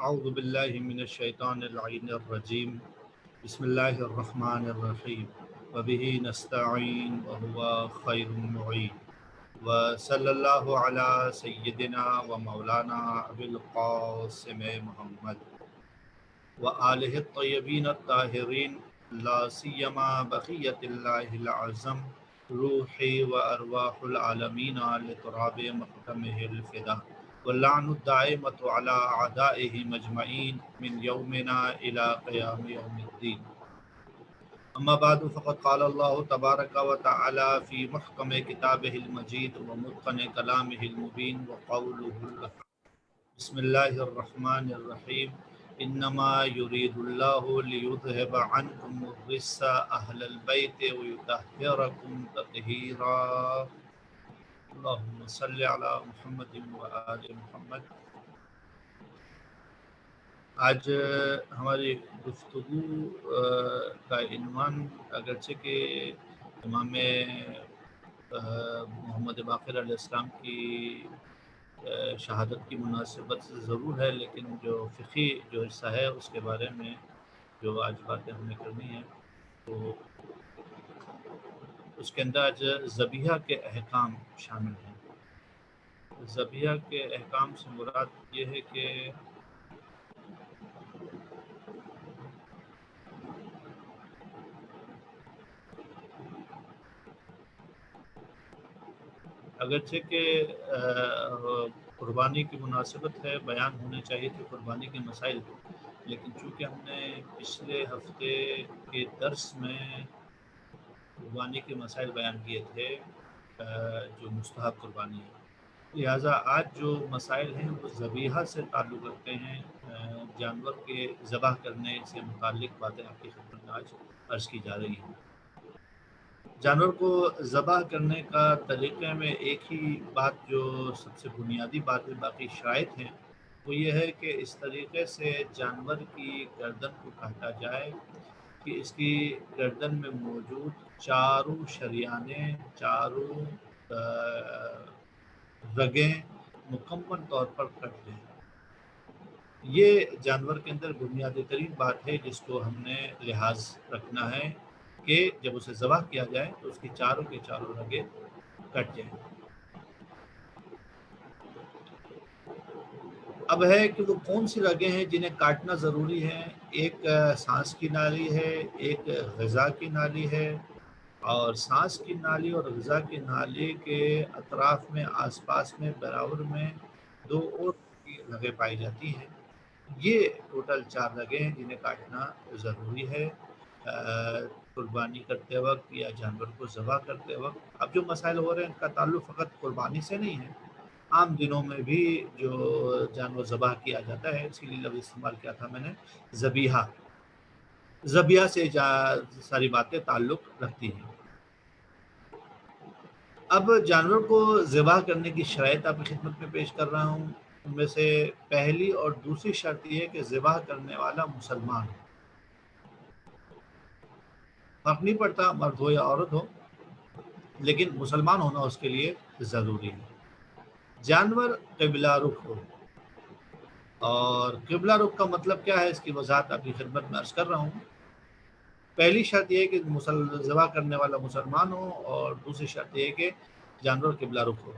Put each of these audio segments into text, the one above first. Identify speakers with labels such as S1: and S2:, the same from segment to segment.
S1: اعوذ باللہ من الشیطان اللعین الرجیم بسم اللہ الرحمن الرحیم وبہ نستعین وہو خیر المعین وصلی اللہ علی سیدنا و مولانا ابی القاسم محمد وآلہ الطیبین الطاہرین لا سیما بقیت اللہ العظم روحی و ارواح العالمین لتراب مقدمہ الفدا واللعن الدائمۃ علی اعدائہ مجمعین من یومنا الی قیام یوم الدین اما بعد فقد قال اللہ تبارک و تعالی فی محکم کتابہ المجید و متقن کلامہ المبین وقولہ الحق بسم اللہ الرحمن الرحیم انما یرید اللہ لیذہب عنکم الرجس اہل البیت ویطہرکم تطہیرا اللہم صلی علی محمد و آل محمد۔ آج ہماری گفتگو کا عنوان اگرچہ کہ امام محمد باقر علیہ السلام کی شہادت کی مناسبت سے ضرور ہے، لیکن جو فقہی جو حصہ ہے اس کے بارے میں جو آج باتیں ہمیں کرنی ہیں تو اس کے اندر آج ذبیحہ کے احکام شامل ہیں۔ ذبیحہ کے احکام سے مراد یہ ہے کہ اگرچہ کہ قربانی کی مناسبت ہے، بیان ہونے چاہیے تھے قربانی کے مسائل، لیکن چونکہ ہم نے پچھلے ہفتے کے درس میں قربانی کے مسائل بیان کیے تھے جو مستحب قربانی ہے، لہٰذا آج جو مسائل ہیں وہ ذبیحہ سے تعلق رکھتے ہیں، جانور کے ذبح کرنے سے متعلق باتیں آپ کی خدمت میں آج عرض کی جا رہی ہیں۔ جانور کو ذبح کرنے کا طریقے میں ایک ہی بات جو سب سے بنیادی بات ہے، باقی شرائط ہیں، وہ یہ ہے کہ اس طریقے سے جانور کی گردن کو کاٹا جائے کہ اس کی گردن میں موجود چاروں شریانیں، چاروں رگیں مکمل طور پر کٹ جائیں۔ یہ جانور کے اندر بنیادی ترین بات ہے جس کو ہم نے لحاظ رکھنا ہے کہ جب اسے ذبح کیا جائے تو اس کی چاروں کے چاروں رگیں کٹ جائیں۔ اب ہے کہ وہ کون سی رگیں ہیں جنہیں کاٹنا ضروری ہے۔ ایک سانس کی نالی ہے، ایک غذا کی نالی ہے، اور سانس کی نالی اور غذا کی نالی کے اطراف میں آس پاس میں برابر میں دو اور رگیں پائی جاتی ہیں۔ یہ ٹوٹل 4 رگیں ہیں جنہیں کاٹنا ضروری ہے قربانی کرتے وقت یا جانور کو ذبح کرتے وقت۔ اب جو مسائل ہو رہے ہیں ان کا تعلق فقط قربانی سے نہیں ہے، عام دنوں میں بھی جو جانور ذبح کیا جاتا ہے، اسی لیے لفظ استعمال کیا تھا میں نے ذبیحہ۔ ذبیحہ سے ساری باتیں تعلق رکھتی ہیں۔ اب جانور کو ذبح کرنے کی شرائط آپ کی خدمت میں پیش کر رہا ہوں۔ ان میں سے پہلی اور دوسری شرط یہ ہے کہ ذبح کرنے والا مسلمان ہو۔ فرق نہیں پڑتا مرد ہو یا عورت ہو، لیکن مسلمان ہونا اس کے لیے ضروری ہے۔ جانور قبلہ رخ ہو، اور قبلہ رخ کا مطلب کیا ہے اس کی وضاحت آپ کی خدمت میں عرض کر رہا ہوں۔ پہلی شرط یہ ہے کہ ذبح کرنے والا مسلمان ہو، اور دوسری شرط یہ ہے کہ جانور قبلہ رخ ہو۔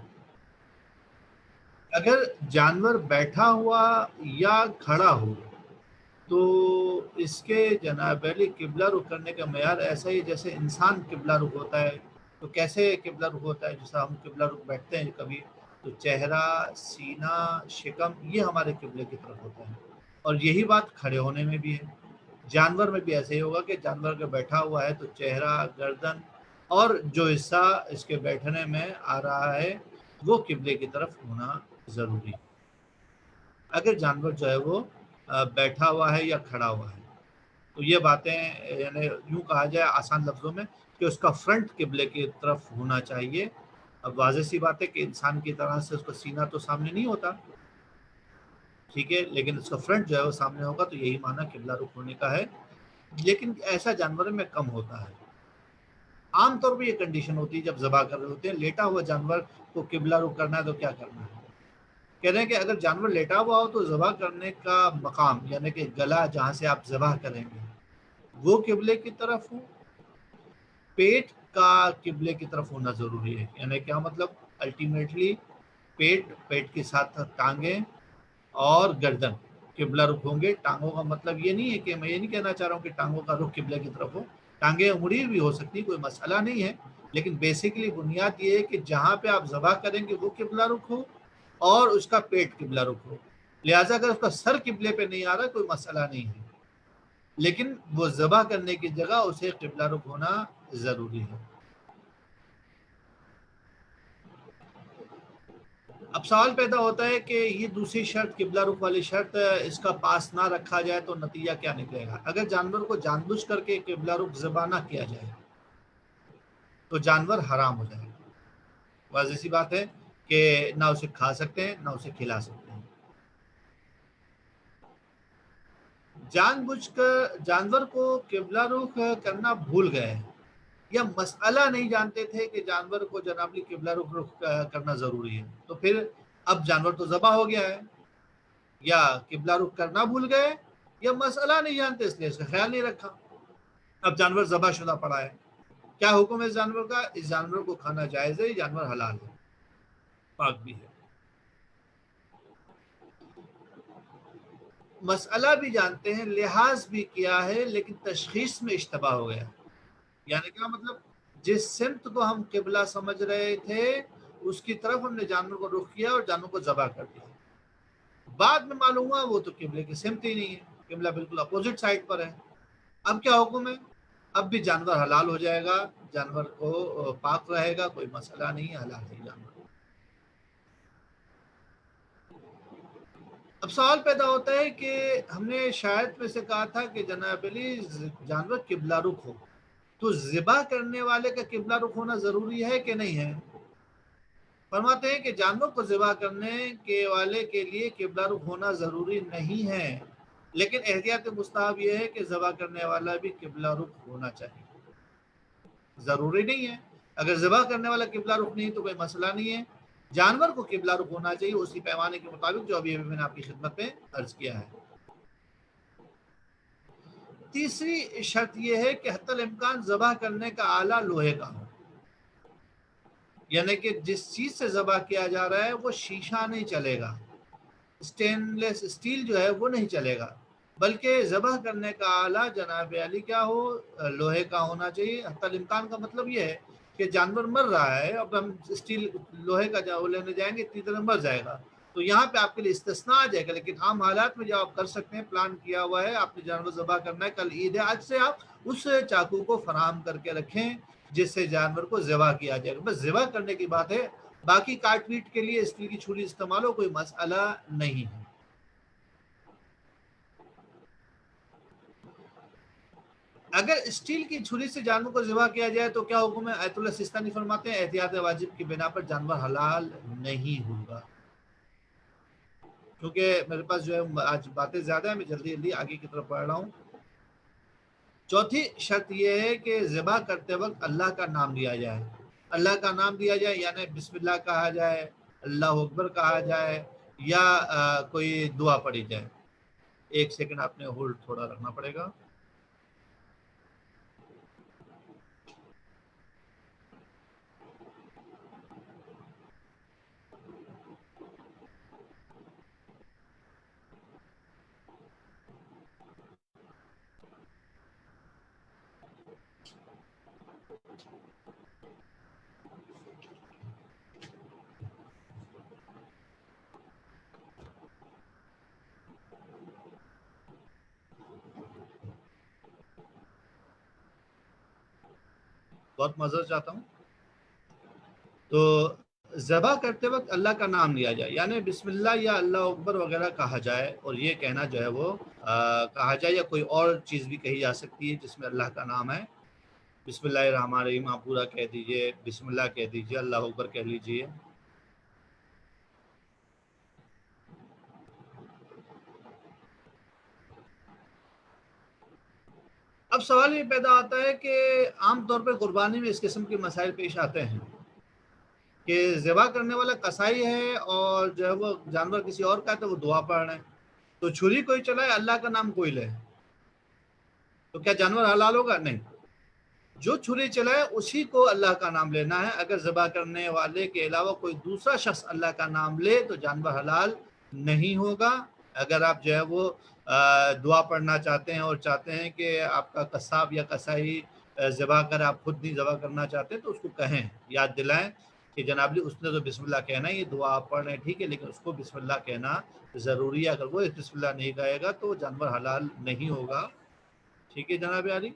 S1: اگر جانور بیٹھا ہوا یا کھڑا ہو تو اس کے جناب علی قبلہ رخ کرنے کا معیار ایسا ہی جیسے انسان قبلہ رخ ہوتا ہے۔ تو کیسے قبلہ رخ ہوتا ہے؟ جیسا ہم قبلہ رخ بیٹھتے ہیں کبھی تو چہرہ، سینہ، شکم یہ ہمارے قبلے کی طرف ہوتا ہے، اور یہی بات کھڑے ہونے میں بھی ہے۔ جانور میں بھی ایسے ہی ہوگا کہ جانور اگر بیٹھا ہوا ہے تو چہرہ، گردن اور جو حصہ اس کے بیٹھنے میں آ رہا ہے وہ قبلے کی طرف ہونا ضروری ہے۔ اگر جانور جو ہے وہ بیٹھا ہوا ہے یا کھڑا ہوا ہے تو یہ باتیں یعنی یوں کہا جائے آسان لفظوں میں کہ اس کا فرنٹ قبلے کی طرف ہونا چاہیے۔ اب واضح سی بات ہے کہ انسان کی طرح سے اس کا سینہ تو سامنے نہیں ہوتا، ٹھیک ہے، لیکن اس کا فرنٹ جو ہے وہ سامنے ہوگا، تو یہی معنی قبلہ رخ ہونے کا ہے۔ لیکن ایسا جانور میں کم ہوتا ہے۔ عام طور پہ یہ کنڈیشن ہوتی ہے جب ذبح کر رہے ہوتے ہیں، لیٹا ہوا جانور کو قبلہ رخ کرنا ہے تو کیا کرنا ہے؟ کہہ رہے ہیں کہ اگر جانور لیٹا ہوا ہو تو ذبح کرنے کا مقام یعنی کہ گلا جہاں سے آپ ذبح کریں گے وہ قبلے کی طرف ہو، پیٹ کا قبلے کی طرف ہونا ضروری ہے۔ یعنی کیا مطلب؟ الٹیمیٹلی پیٹ کے ساتھ ٹانگیں اور گردن قبلہ رخ ہوں گے۔ ٹانگوں کا مطلب یہ نہیں ہے کہ میں یہ نہیں کہنا چاہ رہا ہوں کہ ٹانگوں کا رخ قبلے کی طرف ہو، ٹانگیں مڑی بھی ہو سکتی، کوئی مسئلہ نہیں ہے، لیکن بیسیکلی بنیاد یہ ہے کہ جہاں پہ آپ ذبح کریں گے وہ قبلہ رخ ہو اور اس کا پیٹ قبلہ رخ ہو۔ لہٰذا اگر اس کا سر قبلے پہ نہیں آ رہا کوئی مسئلہ نہیں ہے، لیکن وہ ذبح کرنے کی جگہ اسے قبلہ رخ ہونا ضروری ہے۔ اب سوال پیدا ہوتا ہے کہ یہ دوسری شرط قبلہ رخ والی شرط اس کا پاس نہ رکھا جائے تو نتیجہ کیا نکلے گا؟ اگر جانور کو جان بوجھ کر کے قبلہ رخ ذبح نہ کیا جائے تو جانور حرام ہو جائے گا۔ واضح سی بات ہے کہ نہ اسے کھا سکتے ہیں نہ اسے کھلا سکتے ہیں۔ جان بوجھ کر جانور کو قبلہ رخ کرنا بھول گئے یا مسئلہ نہیں جانتے تھے کہ جانور کو جنابلی قبلہ رخ کرنا ضروری ہے، تو پھر اب جانور تو ذبح ہو گیا ہے، یا قبلہ رخ کرنا بھول گئے یا مسئلہ نہیں جانتے اس لیے اس کا خیال نہیں رکھا، اب جانور ذبح شدہ پڑا ہے۔ کیا حکم ہے اس جانور کا؟ اس جانور کو کھانا جائز ہے، یہ جانور حلال ہے، پاک بھی ہے۔ مسئلہ بھی جانتے ہیں، لحاظ بھی کیا ہے، لیکن تشخیص میں اشتباہ ہو گیا۔ یعنی کیا مطلب؟ جس سمت کو ہم قبلہ سمجھ رہے تھے اس کی طرف ہم نے جانور کو رخ کیا اور جانور کو ذبح کر دیا، بعد میں معلوم ہوا وہ تو قبلے کی سمت ہی نہیں ہے، قبلہ بالکل اپوزٹ سائڈ پر ہے۔ اب کیا حکم ہے؟ اب بھی جانور حلال ہو جائے گا، جانور کو پاک رہے گا، کوئی مسئلہ نہیں ہے، حلال ہے جانور۔ اب سوال پیدا ہوتا ہے کہ ہم نے شاید میں سے کہا تھا کہ جناب علی جانور قبلہ رخ ہو تو ذبح کرنے والے کا قبلہ رخ ہونا ضروری ہے کہ نہیں ہے؟ فرماتے ہیں کہ جانور کو ذبح کرنے کے والے کے لیے قبلہ رخ ہونا ضروری نہیں ہے، لیکن احتیاط مستحب یہ ہے کہ ذبح کرنے والا بھی قبلہ رخ ہونا چاہیے، ضروری نہیں ہے۔ اگر ذبح کرنے والا قبلہ رخ نہیں تو کوئی مسئلہ نہیں ہے، جانور کو قبلہ رخ ہونا چاہیے اسی پیمانے کے مطابق جو ابھی میں نے آپ کی خدمت میں عرض کیا ہے۔ تیسری شرط یہ ہے کہ حتی الامکان ذبح کرنے کا آلہ لوہے کا ہو، یعنی کہ جس چیز سے ذبح کیا جا رہا ہے وہ شیشہ نہیں چلے گا، اسٹین لیس اسٹیل جو ہے وہ نہیں چلے گا، بلکہ ذبح کرنے کا آلہ جناب علی کیا ہو؟ لوہے کا ہونا چاہیے۔ حتی الامکان کا مطلب یہ ہے کہ جانور مر رہا ہے، اب ہم اسٹیل لوہے کا لینے جائیں گے اتنی طرح مر جائے گا، تو یہاں پہ آپ کے لیے استثناء آ جائے گا، لیکن عام حالات میں جو آپ کر سکتے ہیں، پلان کیا ہوا ہے، آپ نے جانور ذبح کرنا ہے، کل عید ہے، آج سے آپ اس چاقو کو فراہم کر کے رکھیں جس سے جانور کو ذبح کیا جائے گا، بس ذبح کرنے کی بات ہے، باقی کاٹ پیٹ کے لیے اسٹیل کی چھری استعمال ہو کوئی مسئلہ نہیں ہے۔ اگر اسٹیل کی چھری سے جانور کو ذبح کیا جائے تو کیا حکم ہے؟ آیت اللہ سستانی فرماتے ہیں احتیاط واجب کی بنا پر جانور حلال نہیں ہوگا۔ کیونکہ میرے پاس جو ہے آج باتیں زیادہ ہیں، میں جلدی جلدی آگے کی طرف پڑھ رہا ہوں۔ چوتھی شرط یہ ہے کہ ذبح کرتے وقت اللہ کا نام لیا جائے، اللہ کا نام لیا جائے، یعنی بسم اللہ کہا جائے، اللہ اکبر کہا جائے، یا کوئی دعا پڑھی جائے۔ ایک سیکنڈ آپ نے ہولڈ تھوڑا رکھنا پڑے گا۔ بہت معذرت چاہتا ہوں۔ تو ذبح کرتے وقت اللہ کا نام لیا جائے، یعنی بسم اللہ یا اللہ اکبر وغیرہ کہا جائے، اور یہ کہنا جو ہے وہ کہا جائے، یا کوئی اور چیز بھی کہی جا سکتی ہے جس میں اللہ کا نام ہے۔ بسم اللہ الرحمن الرحیم آپ پورا کہہ دیجئے، بسم اللہ کہہ دیجئے، اللہ اکبر کہہ لیجئے۔ اب سوال یہ پیدا آتا ہے کہ عام طور پہ قربانی میں اس قسم کے مسائل پیش آتے ہیں، کہ ذبح کرنے والا کسائی ہے اور جو ہے وہ جانور کسی اور کا ہے تو وہ دعا پڑھ رہے ہیں، تو چھری کوئی چلائے اللہ کا نام کوئی لے، تو کیا جانور حلال ہوگا؟ نہیں، جو چھری چلائے اسی کو اللہ کا نام لینا ہے۔ اگر ذبح کرنے والے کے علاوہ کوئی دوسرا شخص اللہ کا نام لے تو جانور حلال نہیں ہوگا۔ اگر آپ جو ہے وہ دعا پڑھنا چاہتے ہیں اور چاہتے ہیں کہ آپ کا قصاب یا قصائی ذبح کر، آپ خود نہیں ذبح کرنا چاہتے تو اس کو کہیں، یاد دلائیں کہ جناب جی اس نے تو بسم اللہ کہنا ہے، یہ دعا آپ پڑھ رہے ہیں ٹھیک ہے، لیکن اس کو بسم اللہ کہنا ضروری ہے، اگر وہ بسم اللہ نہیں کہے گا تو جانور حلال نہیں ہوگا۔ ٹھیک ہے جناب علی،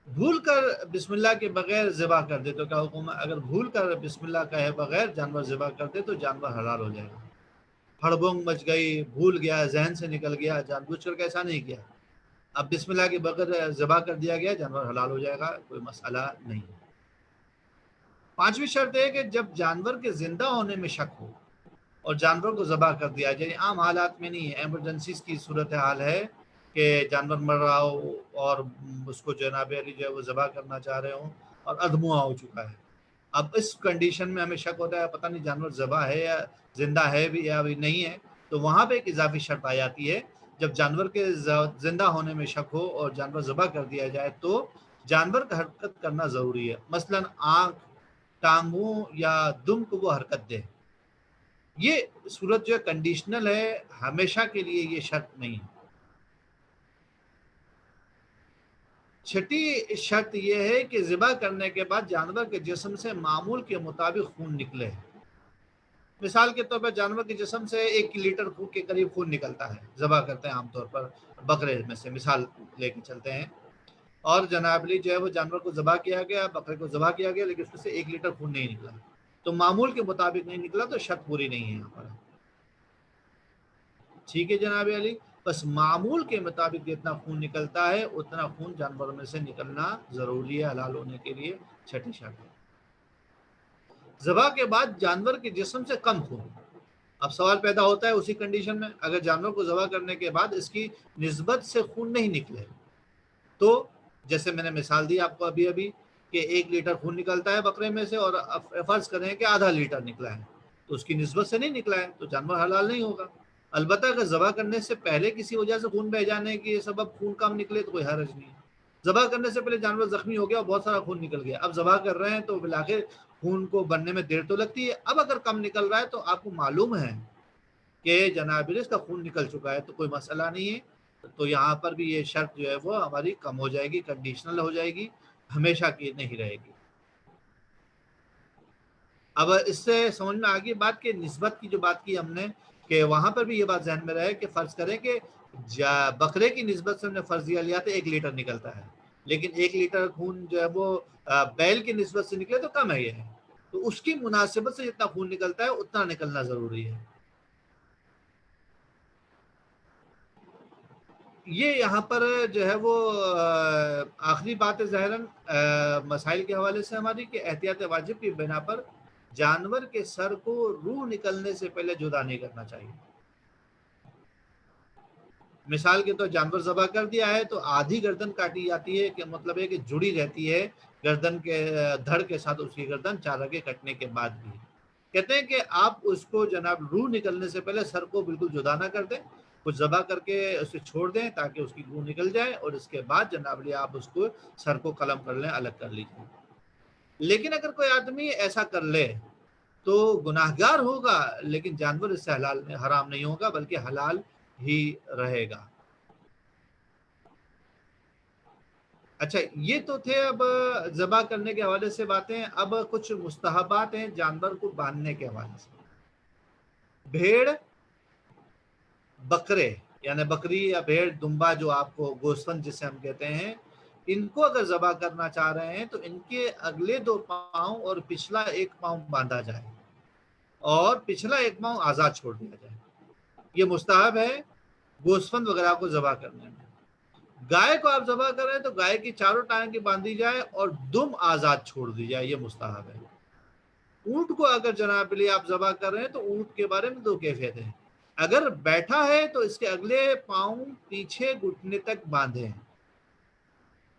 S1: بھول کر بسم اللہ کے بغیر ذبح کر دے تو کیا حکم ہے؟ اگر بھول کر بسم اللہ کہے بغیر جانور ذبح کر دے تو جانور حلال ہو جائے گا۔ پھڑبونگ مچ گئی، بھول گیا، ذہن سے نکل گیا، جان بوجھ کر ایسا نہیں کیا، اب بسم اللہ کے بغیر ذبح کر دیا گیا، جانور حلال ہو جائے گا، کوئی مسئلہ نہیں۔ پانچویں شرط ہے کہ جب جانور کے زندہ ہونے میں شک ہو اور جانور کو ذبح کر دیا جائے، عام حالات میں نہیں ہے، ایمرجنسیز کی صورتحال ہے کہ جانور مر رہا ہو اور اس کو جناب علی جو ہے وہ ذبح کرنا چاہ رہے ہوں اور ادھموا ہو چکا ہے، اب اس کنڈیشن میں ہمیں شک ہوتا ہے پتہ نہیں جانور ذبح ہے یا زندہ ہے بھی یا بھی نہیں ہے، تو وہاں پہ ایک اضافی شرط آ جاتی ہے، جب جانور کے زندہ ہونے میں شک ہو اور جانور ذبح کر دیا جائے تو جانور کا حرکت کرنا ضروری ہے، مثلا آنکھ، ٹانگوں یا دم کو وہ حرکت دے۔ یہ صورت جو کنڈیشنل ہے، ہمیشہ کے لیے یہ شرط نہیں ہے۔ چھٹی شرط یہ ہے کہ ذبح کرنے کے بعد جانور کے جسم سے معمول کے مطابق خون نکلے۔ مثال کے طور پر جانور کے جسم سے 1 لیٹر کے قریب خون نکلتا ہے، ذبح کرتے ہیں عام طور پر بکرے میں سے مثال لے کے چلتے ہیں، اور جناب علی جو ہے وہ جانور کو ذبح کیا گیا، بکرے کو ذبح کیا گیا، لیکن اس میں سے 1 لیٹر خون نہیں نکلا، تو معمول کے مطابق نہیں نکلا تو شرط پوری نہیں ہے یہاں پر۔ ٹھیک ہے جناب علی، بس معمول کے مطابق جتنا خون نکلتا ہے اتنا خون جانوروں میں سے نکلنا ضروری ہے حلال ہونے کے لیے، چھٹی شرط ہے۔ ذبح کے بعد جانور کے جسم سے کم خون، اب سوال پیدا ہوتا ہے اسی کنڈیشن میں، اگر جانور کو ذبح کرنے کے بعد اس کی نسبت سے خون نہیں نکلے تو جیسے میں نے مثال دی آپ کو ابھی کہ 1 لیٹر خون نکلتا ہے بکرے میں سے اور فرض کریں کہ آدھا لیٹر نکلا ہے، تو اس کی نسبت سے نہیں نکلا ہے تو جانور حلال نہیں ہوگا۔ البتہ اگر ذبح کرنے سے پہلے کسی وجہ سے خون بہ جانے کے سبب خون کم نکلے تو کوئی حرج نہیں ہے۔ ذبح کرنے سے پہلے جانور زخمی ہو گیا اور بہت سارا خون نکل گیا، اب ذبح کر رہے ہیں تو بالآخر خون کو بننے میں دیر تو لگتی ہے، اب اگر کم نکل رہا ہے تو آپ کو معلوم ہے کہ جناب اس کا خون نکل چکا ہے تو کوئی مسئلہ نہیں ہے، تو یہاں پر بھی یہ شرط جو ہے وہ ہماری کم ہو جائے گی، کنڈیشنل ہو جائے گی، ہمیشہ کی نہیں رہے گی۔ اب اس سے سمجھ میں آگئی بات کہ نسبت کی جو بات کی ہم نے کہ وہاں پر بھی یہ بات ذہن میں رہے کہ فرض کریں کہ بکرے کی نسبت سے ہم نے فرضیہ لیا تو 1 لیٹر نکلتا ہے، لیکن 1 لیٹر خون جو ہے وہ بیل کی نسبت سے نکلے تو کم ہے، یہ تو اس کی مناسبت سے جتنا خون نکلتا ہے اتنا نکلنا ضروری ہے۔ یہ یہاں پر جو ہے وہ آخری بات ہے ظاہراً مسائل کے حوالے سے ہماری کہ احتیاط واجب کی بنا پر جانور کے سر کو روح نکلنے سے پہلے جدا نہیں کرنا چاہیے۔ مثال کے طور جانور ذبح کر دیا ہے تو آدھی گردن کاٹی جاتی ہے، کہ مطلب ہے کہ جڑی رہتی ہے گردن کے دھڑ کے ساتھ اس کی گردن چار رگے کٹنے کے بعد بھی۔ کہتے ہیں کہ آپ اس کو جناب روح نکلنے سے پہلے سر کو بالکل جدا نہ کر دیں، کچھ ذبح کر کے اسے چھوڑ دیں تاکہ اس کی روح نکل جائے، اور اس کے بعد جناب علی آپ اس کو سر کو قلم کر لیں، الگ کر لیجیے۔ لیکن اگر کوئی آدمی ایسا کر لے تو گناہگار ہوگا، لیکن جانور اس سے حرام نہیں ہوگا بلکہ حلال ہی رہے گا۔ اچھا یہ تو تھے اب ذبح کرنے کے حوالے سے باتیں، اب کچھ مستحبات ہیں جانور کو باندھنے کے حوالے سے۔ بھیڑ، بکرے یعنی بکری یا بھیڑ دمبا جو آپ کو گوسفند جسے ہم کہتے ہیں، ان کو اگر ذبح کرنا چاہ رہے ہیں تو ان کے اگلے 2 پاؤں اور پچھلا 1 پاؤں باندھا جائے اور پچھلا 1 پاؤں آزاد چھوڑ دیا جائے، یہ مستحب ہے گوسفند وغیرہ کو ذبح کرنے میں۔ گائے کو آپ ذبح کر رہے ہیں تو گائے کی چاروں ٹانگیں باندھی جائے اور دم آزاد چھوڑ دی جائے، یہ مستحب ہے۔ اونٹ کو اگر جناب علی آپ ذبح کر رہے ہیں تو اونٹ کے بارے میں 2 کیفیت ہیں، اگر بیٹھا ہے تو اس کے اگلے پاؤں پیچھے گھٹنے تک باندھیں،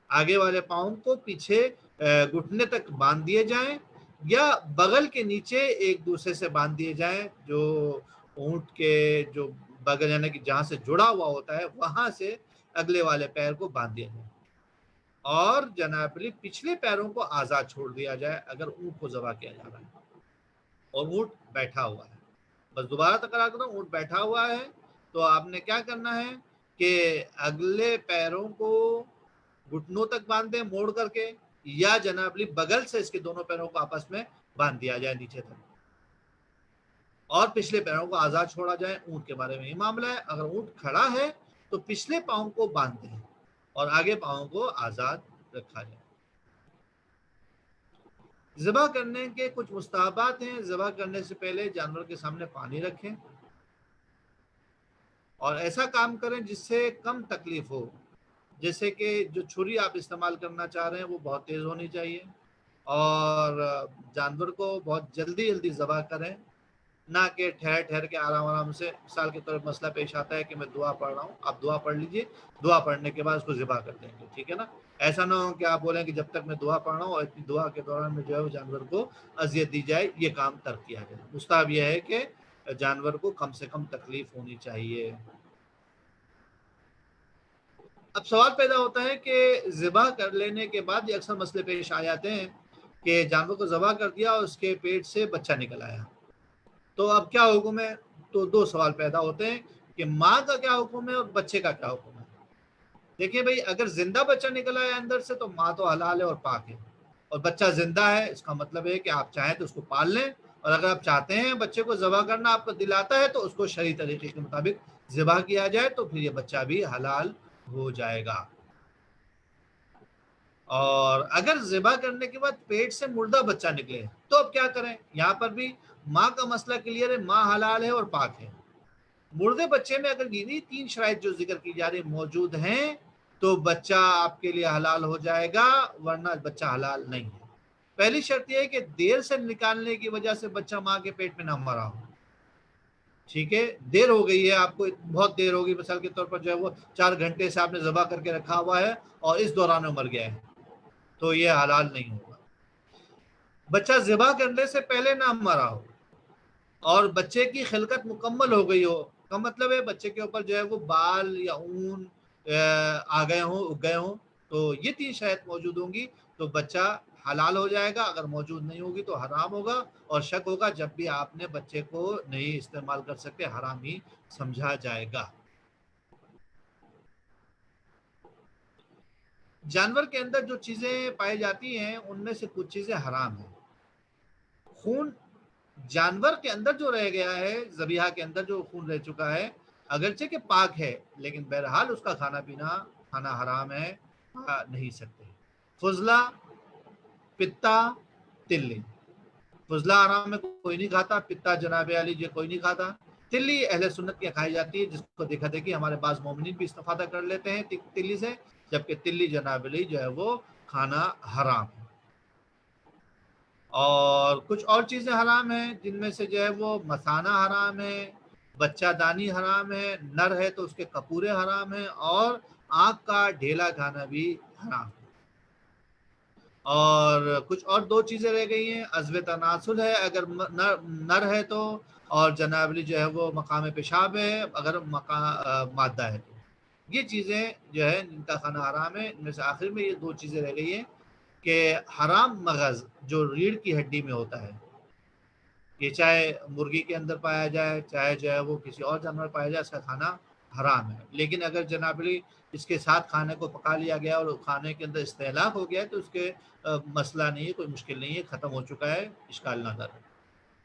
S1: آگے والے پاؤں کو پیچھے گھٹنے تک باندھ دیے جائیں یا بغل کے نیچے ایک دوسرے سے باندھ دیے جائیں، جو اونٹ کے جو بغل یعنی کہ جہاں سے جڑا ہوا ہوتا ہے وہاں سے اگلے والے پیر کو باندھ دیا جائے، اور جناب علی پچھلے پیروں کو آزاد چھوڑ دیا جائے اگر اونٹ کو ذبح کیا جا رہا ہے اور اونٹ بیٹھا ہوا ہے۔ بس دوبارہ تکرار کرتا ہوں، اونٹ بیٹھا ہوا ہے تو آپ نے کیا کرنا ہے کہ اگلے پیروں کو گھٹنوں تک باندھ دیں موڑ کر کے، یا جناب علی بغل سے اس کے دونوں پیروں کو آپس میں باندھ دیا جائے نیچے تک، اور پچھلے پیروں کو آزاد چھوڑا جائے۔ اونٹ کے بارے میں یہ معاملہ ہے۔ اگر اونٹ کھڑا ہے تو پچھلے پاؤں کو باندھ دیں اور آگے پاؤں کو آزاد رکھا جائے۔ ذبح کرنے کے کچھ مستحبات ہیں۔ ذبح کرنے سے پہلے جانور کے سامنے پانی رکھیں اور ایسا کام کریں جس سے کم تکلیف ہو، جیسے کہ جو چھری آپ استعمال کرنا چاہ رہے ہیں وہ بہت تیز ہونی چاہیے، اور جانور کو بہت جلدی جلدی ذبح کریں، نہ کہ ٹھہر ٹھہر کے آرام آرام سے۔ مثال کے طور پر مسئلہ پیش آتا ہے کہ میں دعا پڑھ رہا ہوں، آپ دعا پڑھ لیجئے، دعا پڑھنے کے بعد اس کو ذبح کر دیں گے، ٹھیک ہے نا۔ ایسا نہ ہو کہ آپ بولیں کہ جب تک میں دعا پڑھ رہا ہوں اور اتنی دعا کے دوران میں جو ہے وہ جانور کو اذیت دی جائے، یہ کام ترک کیا جائے۔ مستحب یہ ہے کہ جانور کو کم سے کم تکلیف ہونی چاہیے۔ اب سوال پیدا ہوتا ہے کہ ذبح کر لینے کے بعد یہ اکثر مسئلے پیش آ جاتے ہیں کہ جانور کو ذبح کر دیا اور اس کے پیٹ سے بچہ نکل آیا، تو اب کیا حکم ہے؟ تو دو سوال پیدا ہوتے ہیں کہ ماں کا کیا حکم ہے اور بچے کا کیا حکم ہے۔ دیکھیے بھائی، اگر زندہ بچہ نکلا ہے اندر سے تو ماں تو حلال ہے اور پاک ہے، اور بچہ زندہ ہے، اس کا مطلب ہے کہ آپ چاہیں تو اس کو پال لیں، اور اگر آپ چاہتے ہیں بچے کو ذبح کرنا آپ کو دل آتا ہے تو اس کو شرعی طریقے کے مطابق ذبح کیا جائے، تو پھر یہ بچہ بھی حلال ہو جائے گا۔ اور اگر ذبح کرنے کے بعد پیٹ سے مردہ بچہ نکلے تو اب کیا کریں؟ یہاں پر بھی ماں کا مسئلہ کلیئر ہے، ماں حلال ہے اور پاک ہے۔ مردے بچے میں اگر یہ تین شرائط جو ذکر کی جا رہی موجود ہیں تو بچہ آپ کے لیے حلال ہو جائے گا، ورنہ بچہ حلال نہیں ہے۔ پہلی شرط یہ ہے کہ دیر سے نکالنے کی وجہ سے بچہ ماں کے پیٹ میں نہ مرا ہو، ٹھیک ہے۔ دیر ہو گئی ہے، آپ کو بہت دیر ہوگی، مثال کے طور پر جو ہے وہ 4 گھنٹے سے آپ نے ذبح کر کے رکھا ہوا ہے اور اس دوران میں مر گیا ہے، تو یہ حلال نہیں ہوگا۔ بچہ ذبح کرنے سے پہلے نہ مرا ہو اور بچے کی خلقت مکمل ہو گئی ہو، کا مطلب ہے بچے کے اوپر جو ہے وہ بال یا اون آ گئے ہوں، اگ گئے ہوں، تو یہ تین شرائط موجود ہوں گی تو بچہ حلال ہو جائے گا۔ اگر موجود نہیں ہوگی تو حرام ہوگا، اور شک ہوگا جب بھی آپ نے بچے کو نہیں استعمال کر سکتے، حرام ہی سمجھا جائے گا۔ جانور کے اندر جو چیزیں پائی جاتی ہیں ان میں سے کچھ چیزیں حرام ہیں۔ خون جانور کے اندر جو رہ گیا ہے، ذبیحہ کے اندر جو خون رہ چکا ہے، اگرچہ کہ پاک ہے لیکن بہرحال اس کا کھانا حرام ہے، کھا نہیں سکتے۔ فضلہ، پتا، تلی۔ فضلہ حرام میں کوئی نہیں کھاتا، پتا جناب علی جو کوئی نہیں کھاتا، تلی اہل سنت کی کھائی جاتی ہے، جس کو دیکھا دیکھی ہمارے بعض مومنین بھی استفادہ کر لیتے ہیں تلی سے، جبکہ تلی جناب علی جو ہے وہ کھانا حرام ہے۔ اور کچھ اور چیزیں حرام ہیں جن میں سے جو ہے وہ مثانہ حرام ہے، بچہ دانی حرام ہے، نر ہے تو اس کے کپورے حرام ہیں، اور آنکھ کا ڈھیلا کھانا بھی حرام ہے۔ اور کچھ اور دو چیزیں رہ گئی ہیں، عضو تناسل ہے اگر نر ہے تو، اور جنابلی جو ہے وہ مقام پیشاب ہے اگر مادہ ہے تو۔ یہ چیزیں جو ہے جن کا کھانا حرام ہے، ان میں سے آخر میں یہ دو چیزیں رہ گئی ہیں کہ حرام مغز جو ریڑھ کی ہڈی میں ہوتا ہے، یہ چاہے مرغی کے اندر پایا جائے چاہے جو ہے وہ کسی اور جانور پایا جائے، اس کا کھانا حرام ہے۔ لیکن اگر جنابلی اس کے ساتھ کھانے کو پکا لیا گیا اور کھانے کے اندر استحلاق ہو گیا تو اس کے مسئلہ نہیں ہے، کوئی مشکل نہیں ہے، ختم ہو چکا ہے، اشکال نہ در۔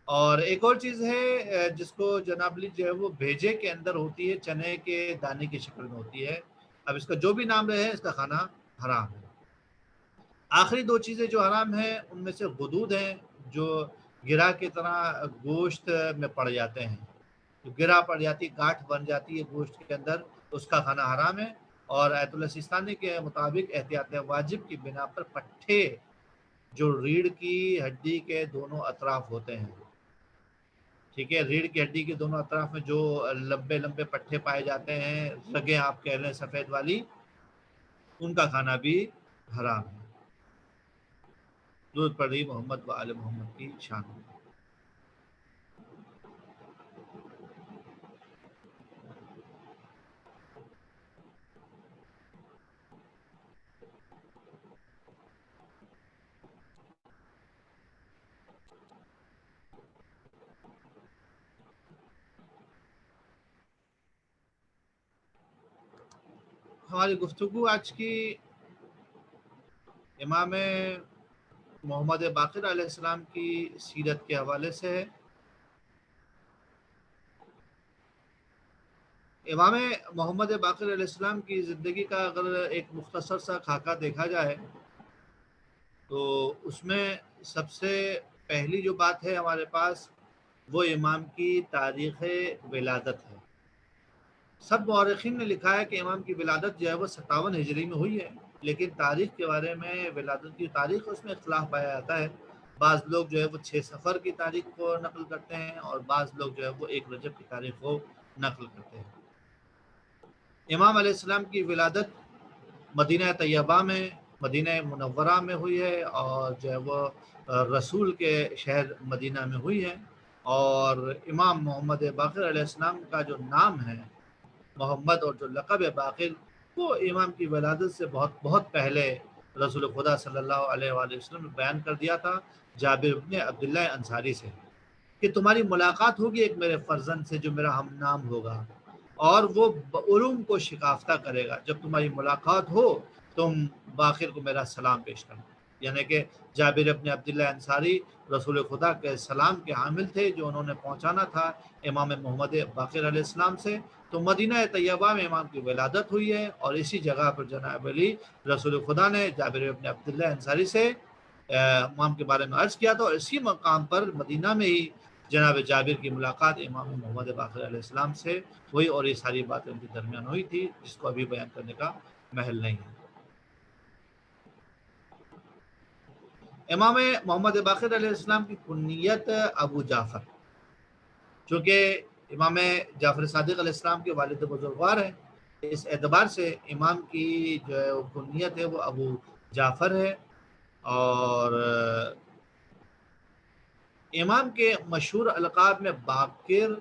S1: اور ایک اور چیز ہے جس کو جنابلی جو ہے وہ بھیجے کے اندر ہوتی ہے، چنے کے دانے کی شکل میں ہوتی ہے، اب اس کا جو بھی نام رہے اس کا کھانا حرام ہے۔ آخری دو چیزیں جو حرام ہیں ان میں سے غدود ہیں، جو گرا کی طرح گوشت میں پڑ جاتے ہیں، جو گرا پڑ جاتی، گاٹھ بن جاتی ہے گوشت کے اندر، اس کا کھانا حرام ہے۔ اور آیت اللہ سیستانی کے مطابق احتیاط واجب کی بنا پر پٹھے جو ریڑھ کی ہڈی کے دونوں اطراف ہوتے ہیں، ٹھیک ہے، ریڑھ کی ہڈی کے دونوں اطراف میں جو لمبے لمبے پٹھے پائے جاتے ہیں، رگیں آپ کہہ لیں سفید والی، ان کا کھانا بھی حرام ہے۔ درود پڑھ رہی محمد و آل محمد کی شان میں۔ ہماری گفتگو آج کی امام محمد باقر علیہ السلام کی سیرت کے حوالے سے ہے۔ امام محمد باقر علیہ السلام کی زندگی کا اگر ایک مختصر سا خاکہ دیکھا جائے تو اس میں سب سے پہلی جو بات ہے ہمارے پاس وہ امام کی تاریخ ولادت ہے۔ سب مورخین نے لکھا ہے کہ امام کی ولادت جو ہے وہ 57 ہجری میں ہوئی ہے، لیکن تاریخ کے بارے میں ولادت کی تاریخ اس میں اختلاف پایا جاتا ہے۔ بعض لوگ جو ہے وہ 6 صفر کی تاریخ کو نقل کرتے ہیں اور بعض لوگ جو ہے وہ 1 رجب کی تاریخ کو نقل کرتے ہیں۔ امام علیہ السلام کی ولادت مدینہ طیبہ میں، مدینہ منورہ میں ہوئی ہے، اور جو ہے وہ رسول کے شہر مدینہ میں ہوئی ہے۔ اور امام محمد باقر علیہ السلام کا جو نام ہے محمد اور جو لقب ہے باقر، وہ امام کی ولادت سے بہت بہت پہلے رسول خدا صلی اللہ علیہ وآلہ وسلم نے بیان کر دیا تھا جابر بن عبداللہ انصاری سے کہ تمہاری ملاقات ہوگی ایک میرے فرزند سے جو میرا ہم نام ہوگا، اور وہ علوم کو شکافتہ کرے گا۔ جب تمہاری ملاقات ہو تم باقر کو میرا سلام پیش کرنا۔ یعنی کہ جابر بن عبداللہ انصاری رسول خدا کے سلام کے حامل تھے جو انہوں نے پہنچانا تھا امام محمد باقر علیہ السلام سے۔ تو مدینہ طیبہ میں امام کی ولادت ہوئی ہے، اور اسی جگہ پر جناب علی رسول خدا نے جابر بن عبداللہ انصاری سے امام کے بارے میں عرض کیا تھا، اور اسی مقام پر مدینہ میں ہی جناب جابر کی ملاقات امام محمد باقر علیہ السلام سے ہوئی، اور یہ ساری باتیں ان کے درمیان ہوئی تھی جس کو ابھی بیان کرنے کا محل نہیں ہے۔ امام محمد باقر علیہ السلام کی کنیت ابو جعفر، چونکہ امام جعفر صادق علیہ السلام کے والد بزرگوار ہیں، اس اعتبار سے امام کی جو کنیت ہے وہ ابو جعفر ہے۔ اور امام کے مشہور القاب میں باقر،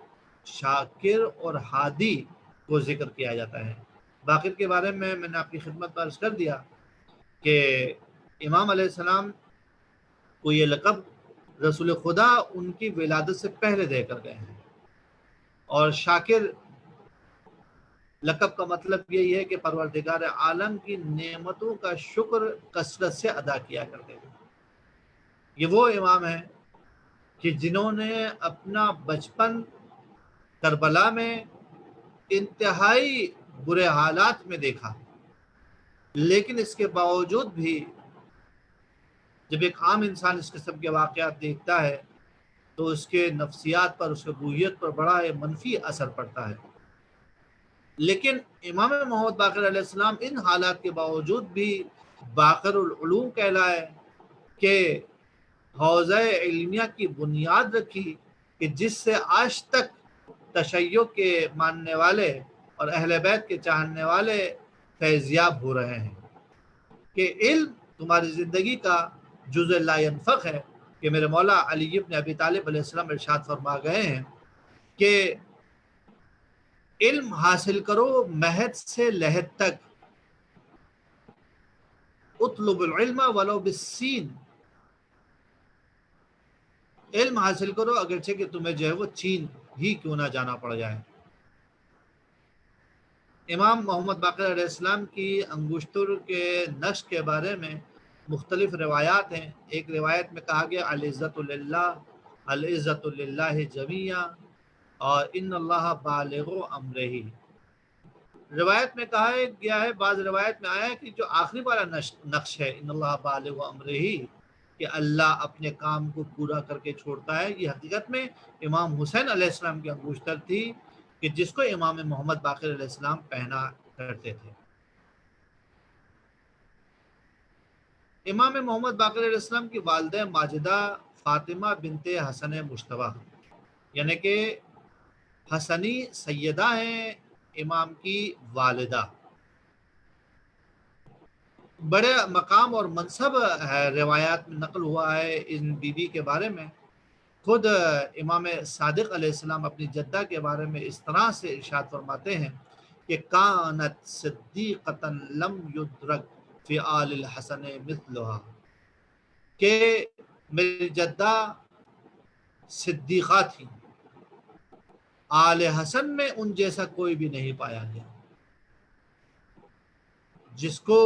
S1: شاکر اور ہادی کو ذکر کیا جاتا ہے۔ باقر کے بارے میں نے آپ کی خدمت میں عرض کر دیا کہ امام علیہ السلام کو یہ لقب رسول خدا ان کی ولادت سے پہلے دے کر گئے ہیں، اور شاکر لقب کا مطلب یہی ہے کہ پروردگار عالم کی نعمتوں کا شکر کثرت سے ادا کیا کرتے ہیں۔ یہ وہ امام ہیں کہ جنہوں نے اپنا بچپن کربلا میں انتہائی برے حالات میں دیکھا، لیکن اس کے باوجود بھی جب ایک عام انسان اس قسم کے واقعات دیکھتا ہے تو اس کے نفسیات پر، اس کے روحیت پر بڑا منفی اثر پڑتا ہے۔ لیکن امام محمد باقر علیہ السلام ان حالات کے باوجود بھی باقر العلوم کہلائے کہ حوزہ علمیہ کی بنیاد رکھی کہ جس سے آج تک تشیع کے ماننے والے اور اہل بیت کے چاہنے والے فیضیاب ہو رہے ہیں کہ علم تمہاری زندگی کا جزء لا ينفق ہے، کہ میرے مولا علی بن ابی طالب علیہ السلام ارشاد فرما گئے ہیں کہ علم حاصل کرو مہد سے لحد تک، اطلب العلم ولو بالسین، علم حاصل کرو اگرچہ کہ تمہیں جو ہے وہ چین ہی کیوں نہ جانا پڑ جائے۔ امام محمد باقر علیہ السلام کی انگشتر کے نقش کے بارے میں مختلف روایات ہیں۔ ایک روایت میں کہا گیا العزت للہ، العزت للہ جمیعا، اور ان اللہ بالغ امرہ۔ روایت میں کہا گیا ہے، بعض روایت میں آیا ہے کہ جو آخری والا نقش ہے ان اللہ بالغ امرہ، کہ اللہ اپنے کام کو پورا کر کے چھوڑتا ہے، یہ حقیقت میں امام حسین علیہ السلام کی انگشتر تھی کہ جس کو امام محمد باقر علیہ السلام پہنا کرتے تھے۔ امام محمد باقر علیہ السلام کی والدہ ماجدہ فاطمہ بنت حسن مجتبی، یعنی کہ حسنی سیدہ ہیں امام کی والدہ۔ بڑے مقام اور منصب ہے، روایات میں نقل ہوا ہے ان بیوی کے بارے میں۔ خود امام صادق علیہ السلام اپنی جدہ کے بارے میں اس طرح سے ارشاد فرماتے ہیں کہ کانت صدیقۃ لم یدرک فی آل الحسن مثلها، کہ میری جدہ صدیقہ تھی، آل حسن میں ان جیسا کوئی بھی نہیں پایا گیا۔ جس کو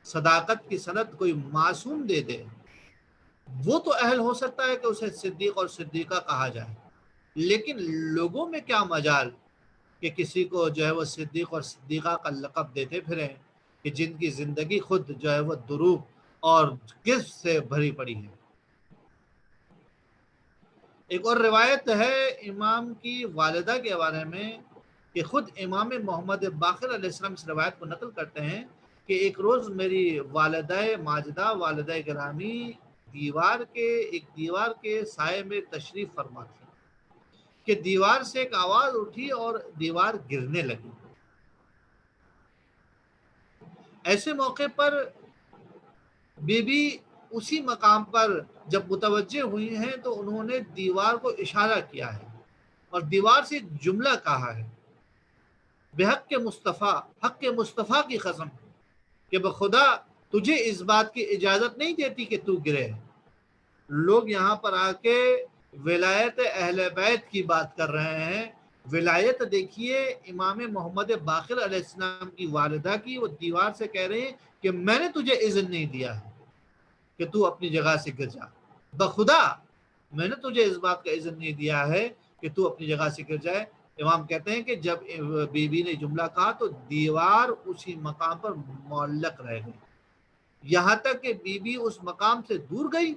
S1: صداقت کی سند کوئی معصوم دے دے وہ تو اہل ہو سکتا ہے کہ اسے صدیق اور صدیقہ کہا جائے، لیکن لوگوں میں کیا مجال کہ کسی کو جو ہے وہ صدیق اور صدیقہ کا لقب دیتے پھریں کہ جن کی زندگی خود جو ہے وہ دروغ اور کذب سے بھری پڑی ہے۔ ایک اور روایت ہے امام کی والدہ کے بارے میں کہ خود امام محمد باقر علیہ السلام اس روایت کو نقل کرتے ہیں کہ ایک روز میری والدہ ماجدہ، والدہ گرامی، ایک دیوار کے سائے میں تشریف فرما تھی کہ دیوار سے ایک آواز اٹھی اور دیوار گرنے لگی۔ ایسے موقع پر بی بی اسی مقام پر جب متوجہ ہوئی ہیں تو انہوں نے دیوار کو اشارہ کیا ہے اور دیوار سے ایک جملہ کہا ہے، بحق کے مصطفیٰ، حق کے مصطفیٰ کی قسم کہ بخدا تجھے اس بات کی اجازت نہیں دیتی کہ تو گرے۔ لوگ یہاں پر آ کے ولایت اہل بیت کی بات کر رہے ہیں۔ ولایت دیکھیے امام محمد باقر علیہ السلام کی والدہ کی، وہ دیوار سے کہہ رہے ہیں کہ میں نے تجھے اذن نہیں دیا ہے کہ تو اپنی جگہ سے گر جا، بخدا میں نے تجھے اس بات کا اذن نہیں دیا ہے کہ تو اپنی جگہ سے گر جائے۔ امام کہتے ہیں کہ جب بی بی نے جملہ کہا تو دیوار اسی مقام پر معلق رہ گئی، یہاں تک کہ بی بی اس مقام سے دور گئی،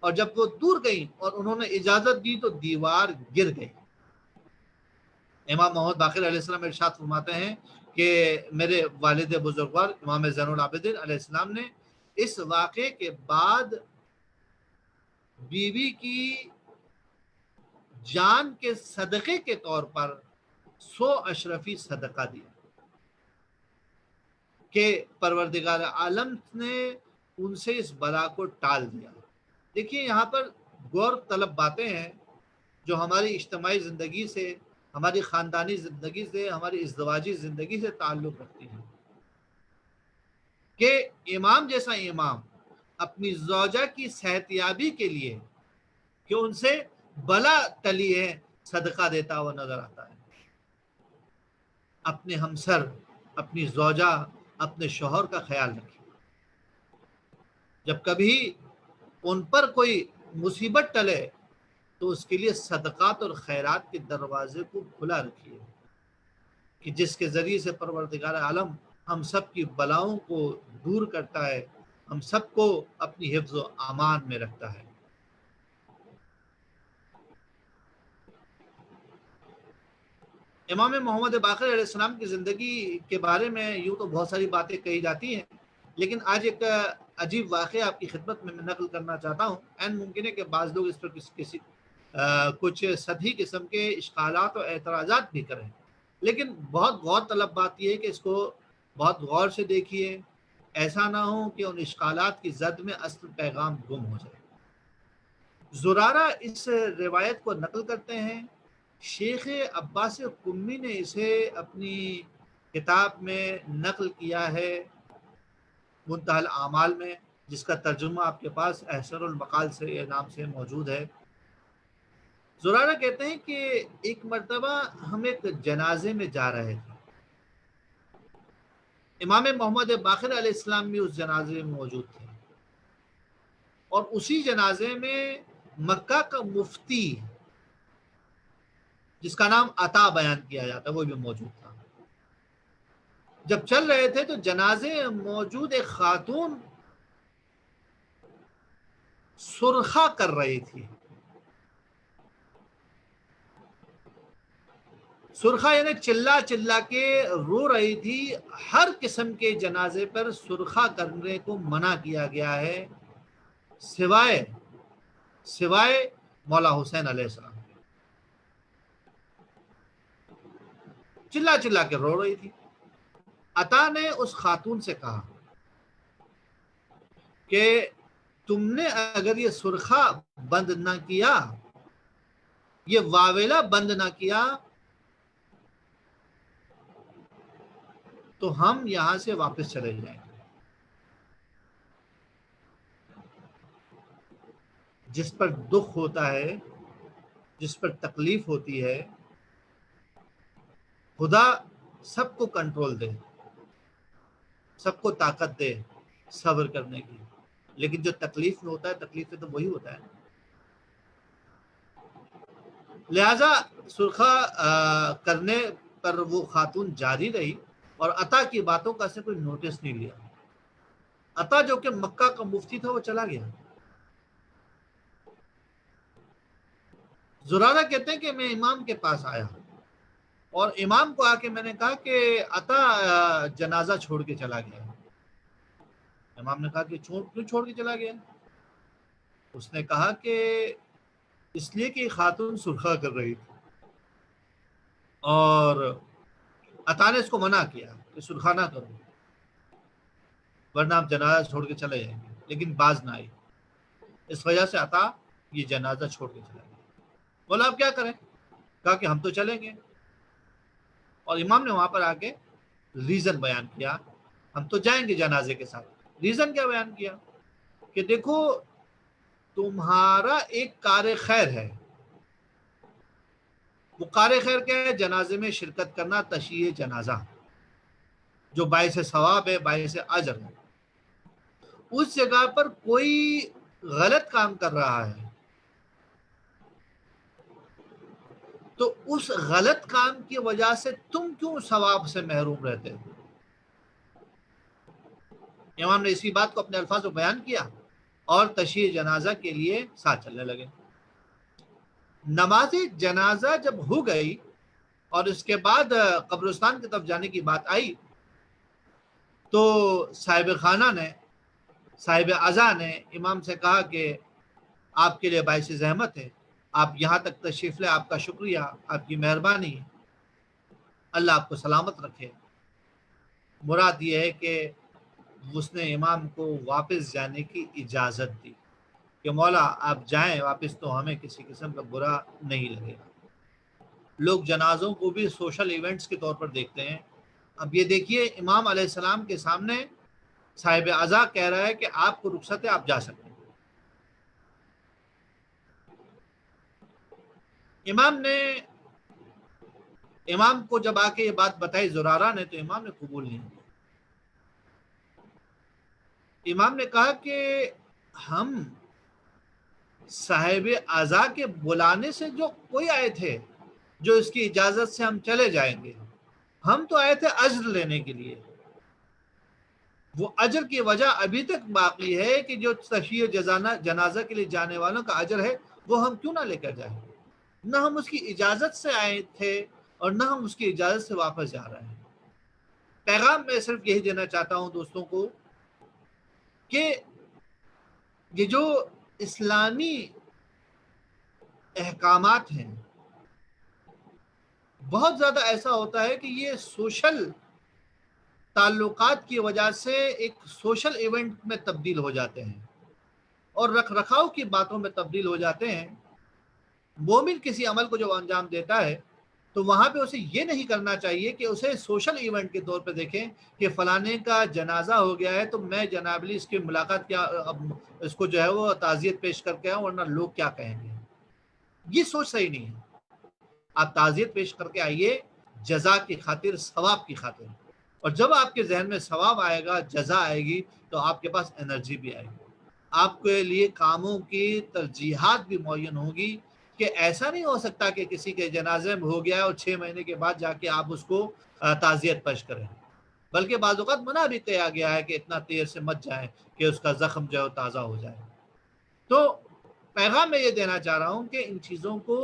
S1: اور جب وہ دور گئی اور انہوں نے اجازت دی تو دیوار گر گئی۔ امام محمد باقر علیہ السلام ارشاد فرماتے ہیں کہ میرے والد بزرگوار امام زین العابدین علیہ السلام نے اس واقعے کے بعد بیوی کی جان کے صدقے کے طور پر 100 اشرفی صدقہ دیا کہ پروردگار عالم نے ان سے اس بلا کو ٹال دیا۔ دیکھیے یہاں پر غور طلب باتیں ہیں جو ہماری اجتماعی زندگی سے، ہماری خاندانی زندگی سے، ہماری ازدواجی زندگی سے تعلق رکھتی ہیں کہ امام جیسا امام اپنی زوجہ کی صحتیابی کے لیے کہ ان سے بلا ٹلی ہے صدقہ دیتا ہوا نظر آتا ہے۔ اپنے ہمسر، اپنی زوجہ، اپنے شوہر کا خیال رکھیں، جب کبھی ان پر کوئی مصیبت ٹلے تو اس کے لیے صدقات اور خیرات کے دروازے کو کھلا رکھیے کہ جس کے ذریعے سے پروردگار عالم ہم سب کی بلاؤں کو دور کرتا ہے، ہم سب کو اپنی حفظ و امان میں رکھتا ہے۔ امام محمد باقر علیہ السلام کی زندگی کے بارے میں یوں تو بہت ساری باتیں کہی جاتی ہیں، لیکن آج ایک عجیب واقعہ آپ کی خدمت میں نقل کرنا چاہتا ہوں۔ عین ممکن ہے کہ بعض لوگ اس پر کچھ سطحی قسم کے اشکالات اور اعتراضات بھی کریں، لیکن بہت غور طلب بات یہ ہے کہ اس کو بہت غور سے دیکھیے، ایسا نہ ہو کہ ان اشکالات کی زد میں اصل پیغام گم ہو جائے۔ زرارہ اس روایت کو نقل کرتے ہیں، شیخ عباس قمی نے اسے اپنی کتاب میں نقل کیا ہے منتہی الاعمال میں، جس کا ترجمہ آپ کے پاس احسن المقال سے نام سے موجود ہے۔ زرارہ کہتے ہیں کہ ایک مرتبہ ہم ایک جنازے میں جا رہے تھے، امام محمد باقر علیہ السلام بھی اس جنازے میں موجود تھے، اور اسی جنازے میں مکہ کا مفتی جس کا نام عطا بیان کیا جاتا ہے وہ بھی موجود تھا۔ جب چل رہے تھے تو جنازے موجود ایک خاتون سرخا کر رہی تھی۔ سرخا یعنی چلا چلا کے رو رہی تھی۔ ہر قسم کے جنازے پر سرخا کرنے کو منع کیا گیا ہے سوائے مولا حسین علیہ السلام۔ چلا چلا کے رو رہی تھی۔ عطا نے اس خاتون سے کہا کہ تم نے اگر یہ سرخہ بند نہ کیا، یہ واویلا بند نہ کیا، تو ہم یہاں سے واپس چلے جائیں گے۔ جس پر دکھ ہوتا ہے، جس پر تکلیف ہوتی ہے، خدا سب کو کنٹرول دے، سب کو طاقت دے صبر کرنے کی، لیکن جو تکلیف میں ہوتا ہے، تکلیف میں تو وہی ہوتا ہے۔ لہذا سرخہ کرنے پر وہ خاتون جاری رہی اور عطا کی باتوں کا سے کوئی نوٹس نہیں لیا۔ عطا جو کہ مکہ کا مفتی تھا وہ چلا گیا۔ زرارہ کہتے ہیں کہ میں امام کے پاس آیا اور امام کو آ کے میں نے کہا کہ عطا جنازہ چھوڑ کے چلا گیا۔ امام نے کہا کہ کیوں چھوڑ کے چلا گیا؟ اس نے کہا کہ اس لیے کہ خاتون سرخہ کر رہی تھی اور عطا نے اس کو منع کیا کہ سرخہ نہ کرو ورنہ آپ جنازہ چھوڑ کے چلے جائیں گے، لیکن باز نہ آئی۔ اس وجہ سے عطا یہ جنازہ چھوڑ کے چلا گیا۔ بولا آپ کیا کریں؟ کہا کہ ہم تو چلیں گے۔ اور امام نے وہاں پر آ کے ریزن بیان کیا، ہم تو جائیں گے جنازے کے ساتھ۔ ریزن کیا بیان کیا؟ کہ دیکھو تمہارا ایک کار خیر ہے، وہ کار خیر کیا ہے؟ جنازے میں شرکت کرنا، تشییع جنازہ، جو باعث ثواب ہے، باعث اجر ہے۔ اس جگہ پر کوئی غلط کام کر رہا ہے تو اس غلط کام کی وجہ سے تم کیوں ثواب سے محروم رہتے ہو؟ امام نے اسی بات کو اپنے الفاظ میں بیان کیا اور تشییع جنازہ کے لیے ساتھ چلنے لگے۔ نماز جنازہ جب ہو گئی اور اس کے بعد قبرستان کی طرف جانے کی بات آئی تو صاحب خانہ نے، صاحب عزا نے امام سے کہا کہ آپ کے لیے باعث زحمت ہے، آپ یہاں تک تشریف لے، آپ کا شکریہ، آپ کی مہربانی، اللہ آپ کو سلامت رکھے۔ مراد یہ ہے کہ اس نے امام کو واپس جانے کی اجازت دی کہ مولا آپ جائیں واپس، تو ہمیں کسی قسم کا برا نہیں لگے گا۔ لوگ جنازوں کو بھی سوشل ایونٹس کے طور پر دیکھتے ہیں۔ اب یہ دیکھیے امام علیہ السلام کے سامنے صاحب عزا کہہ رہا ہے کہ آپ کو رخصت ہے، آپ جا سکتے ہیں۔ امام کو جب آ کے یہ بات بتائی زرارہ نے تو امام نے قبول نہیں کیا۔ امام نے کہا کہ ہم صاحب عزا کے بلانے سے جو کوئی آئے تھے، جو اس کی اجازت سے ہم چلے جائیں گے، ہم تو آئے تھے اجر لینے کے لیے۔ وہ اجر کی وجہ ابھی تک باقی ہے کہ جو تشییع جنازہ کے لیے جانے والوں کا اجر ہے وہ ہم کیوں نہ لے کر جائیں؟ نہ ہم اس کی اجازت سے آئے تھے اور نہ ہم اس کی اجازت سے واپس جا رہے ہیں۔ پیغام میں صرف یہی دینا چاہتا ہوں دوستوں کو کہ یہ جو اسلامی احکامات ہیں، بہت زیادہ ایسا ہوتا ہے کہ یہ سوشل تعلقات کی وجہ سے ایک سوشل ایونٹ میں تبدیل ہو جاتے ہیں اور رکھ رکھاؤ کی باتوں میں تبدیل ہو جاتے ہیں۔ مومن کسی عمل کو جب انجام دیتا ہے تو وہاں پہ اسے یہ نہیں کرنا چاہیے کہ اسے سوشل ایونٹ کے طور پہ دیکھیں کہ فلانے کا جنازہ ہو گیا ہے تو میں جناب علی اس کی ملاقات کیا، اس کو جو ہے وہ تعزیت پیش کر کے آؤں ورنہ لوگ کیا کہیں گے۔ یہ سوچ صحیح نہیں ہے۔ آپ تعزیت پیش کر کے آئیے جزا کی خاطر، ثواب کی خاطر، اور جب آپ کے ذہن میں ثواب آئے گا، جزا آئے گی، تو آپ کے پاس انرجی بھی آئے گی، آپ کے لیے کاموں کی ترجیحات بھی معین ہوگی کہ ایسا نہیں ہو سکتا کہ کسی کے جنازے میں ہو گیا ہے اور 6 مہینے کے بعد جا کے آپ اس کو تعزیت پیش کریں، بلکہ بعض اوقات منع بھی کیا گیا ہے کہ اتنا دیر سے مت جائیں کہ اس کا زخم جو ہے تازہ ہو جائے۔ تو پیغام میں یہ دینا چاہ رہا ہوں کہ ان چیزوں کو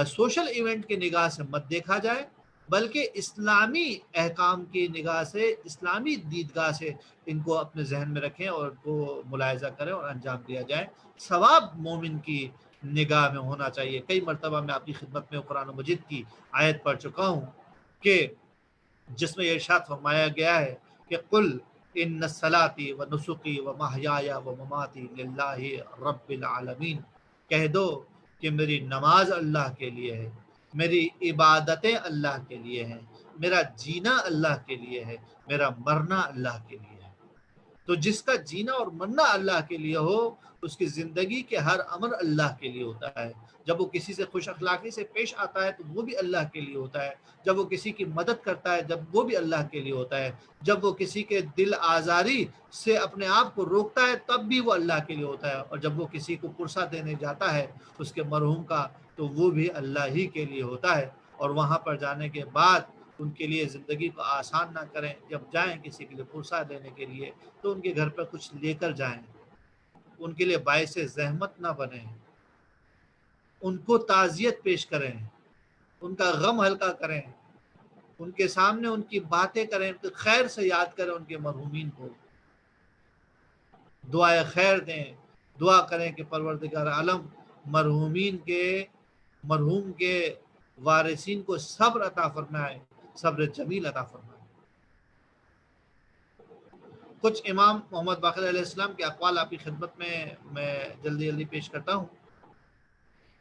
S1: سوشل ایونٹ کی نگاہ سے مت دیکھا جائے، بلکہ اسلامی احکام کی نگاہ سے، اسلامی دیدگاہ سے ان کو اپنے ذہن میں رکھیں اور ان کو ملاحظہ کریں اور انجام دیا جائے۔ ثواب مومن کی نگاہ میں ہونا چاہیے۔ کئی مرتبہ میں آپ کی خدمت میں قرآن مجید کی آیت پڑھ چکا ہوں کہ جس میں یہ ارشاد فرمایا گیا ہے کہ قل ان صلاتی و نسخی و محیایا و مماتی للہ رب العالمین، کہہ دو کہ میری نماز اللہ کے لیے ہے، میری عبادتیں اللہ کے لیے ہیں، میرا جینا اللہ کے لیے ہے، میرا مرنا اللہ کے لیے ہے۔ تو جس کا جینا اور مرنا اللہ کے لیے ہو، اس کی زندگی کے ہر عمل اللہ کے لیے ہوتا ہے۔ جب وہ کسی سے خوش اخلاقی سے پیش آتا ہے تو وہ بھی اللہ کے لیے ہوتا ہے، جب وہ کسی کی مدد کرتا ہے جب وہ بھی اللہ کے لیے ہوتا ہے، جب وہ کسی کے دل آزاری سے اپنے آپ کو روکتا ہے تب بھی وہ اللہ کے لیے ہوتا ہے، اور جب وہ کسی کو پرسہ دینے جاتا ہے اس کے مرحوم کا تو وہ بھی اللہ ہی کے لیے ہوتا ہے۔ اور وہاں پر جانے کے بعد ان کے لیے زندگی کو آسان نہ کریں، جب جائیں کسی کے لیے پرسہ دینے کے لیے تو ان کے گھر پہ کچھ لے کر جائیں، ان کے لیے باعث زحمت نہ بنیں، ان کو تعزیت پیش کریں، ان کا غم ہلکا کریں، ان کے سامنے ان کی باتیں کریں، ان کے خیر سے یاد کریں، ان کے مرحومین کو دعائے خیر دیں، دعا کریں کہ پروردگار عالم مرحوم کے وارثین کو صبر عطا فرمائے، صبر جمیل عطا فرمائے۔ کچھ امام محمد باقر علیہ السلام کے اقوال آپ کی خدمت میں جلدی پیش کرتا ہوں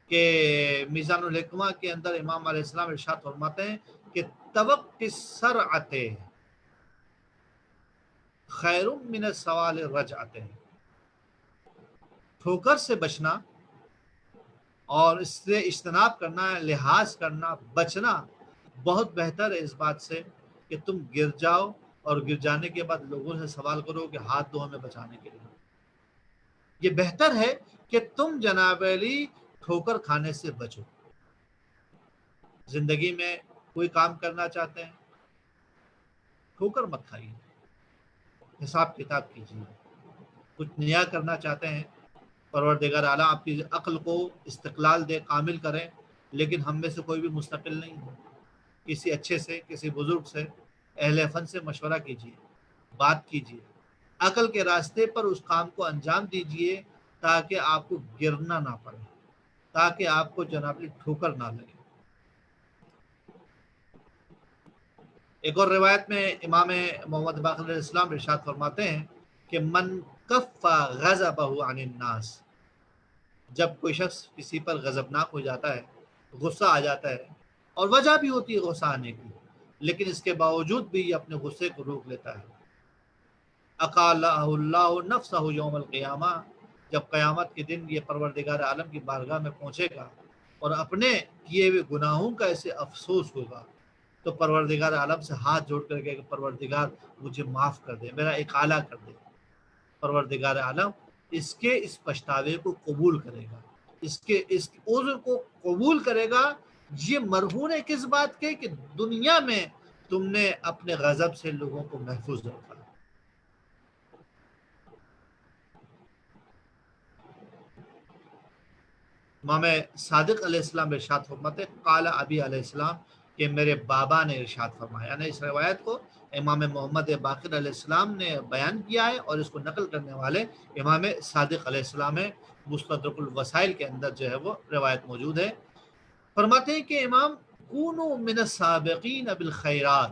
S1: کہ میزان الحکمہ کے اندر امام علیہ السلام ارشاد فرماتے ہیں کہ توقع السرعۃ خیر من السوال رجعۃ، ٹھوکر سے بچنا اور اس سے اجتناب کرنا، لحاظ کرنا، بچنا بہت بہتر ہے اس بات سے کہ تم گر جاؤ اور گر جانے کے بعد لوگوں سے سوال کرو کہ ہاتھ دو ہمیں بچانے کے لیے۔ یہ بہتر ہے کہ تم جناب علی ٹھوکر کھانے سے بچو۔ زندگی میں کوئی کام کرنا چاہتے ہیں، ٹھوکر مت کھائیے، حساب کتاب کیجیے۔ کچھ نیا کرنا چاہتے ہیں، پروردگار اعلیٰ آپ کی عقل کو استقلال دے، کامل کریں، لیکن ہم میں سے کوئی بھی مستقل نہیں ہے۔ کسی اچھے سے، کسی بزرگ سے، اہل فن سے مشورہ کیجیے، بات کیجیے، عقل کے راستے پر اس کام کو انجام دیجیے تاکہ آپ کو گرنا نہ پڑے، تاکہ آپ کو جناب ٹھوکر نہ لگے۔ ایک اور روایت میں امام محمد باقر علیہ السلام ارشاد فرماتے ہیں کہ من کف غضبہ عن الناس، جب کوئی شخص کسی پر غضبناک ہو جاتا ہے، غصہ آ جاتا ہے، اور وجہ بھی ہوتی ہے غصہ آنے کی، لیکن اس کے باوجود بھی یہ اپنے غصے کو روک لیتا ہے، اقالہ اللہ نفسہ یوم القیامہ، جب قیامت کے دن یہ پروردگار عالم کی بارگاہ میں پہنچے گا اور اپنے کیے ہوئے گناہوں کا اسے افسوس ہوگا تو پروردگار عالم سے ہاتھ جوڑ کر کے کہ پروردگار مجھے معاف کر دے، میرا اقالہ کر دے۔ پروردگار عالم اس پچھتاوے کو قبول کرے گا، اس عذر کو قبول کرے گا۔ یہ مرہون ہے کس بات کے کہ دنیا میں تم نے اپنے غضب سے لوگوں کو محفوظ رکھا۔ امام صادق علیہ السلام ارشاد فرماتے قال ابی علیہ السلام کہ میرے بابا نے ارشاد فرمایا، یعنی اس روایت کو امام محمد باقر علیہ السلام نے بیان کیا ہے اور اس کو نقل کرنے والے امام صادق علیہ السلام ہے۔ مستدرک الوسائل کے اندر جو ہے وہ روایت موجود ہے۔ فرماتے ہیں کہ امام کونوا من السابقین بالخیرات،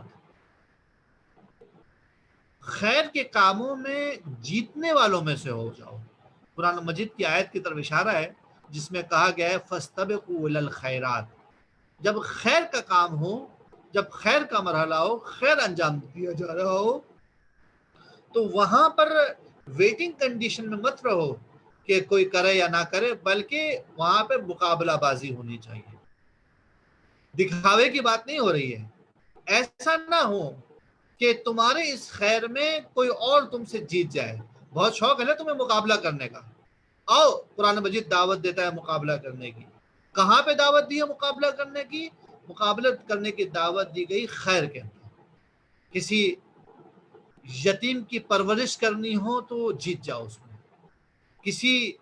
S1: خیر کے کاموں میں جیتنے والوں میں سے ہو جاؤ۔ قرآن مجید کی آیت کی طرف اشارہ ہے جس میں کہا گیا ہے فاستبقوا الی الخیرات، جب خیر کا کام ہو، جب خیر کا مرحلہ ہو، خیر انجام دیا جا رہا ہو تو وہاں پر ویٹنگ کنڈیشن میں مت رہو کہ کوئی کرے یا نہ کرے، بلکہ وہاں پہ مقابلہ بازی ہونی چاہیے، دکھاوے کی بات نہیں ہو رہی ہے۔ ایسا نہ ہو کہ تمہارے اس خیر میں کوئی اور تم سے جیت جائے۔ بہت شوق ہے نا تمہیں مقابلہ کرنے کا، آؤ، قرآن مجید دعوت دیتا ہے مقابلہ کرنے کی۔ کہاں پہ دعوت دی ہے مقابلہ کرنے کی؟ مقابلہ کرنے کی دعوت دی گئی خیر کے اندر۔ کسی یتیم کی پرورش کرنی ہو تو جیت جاؤ اس میں، کسی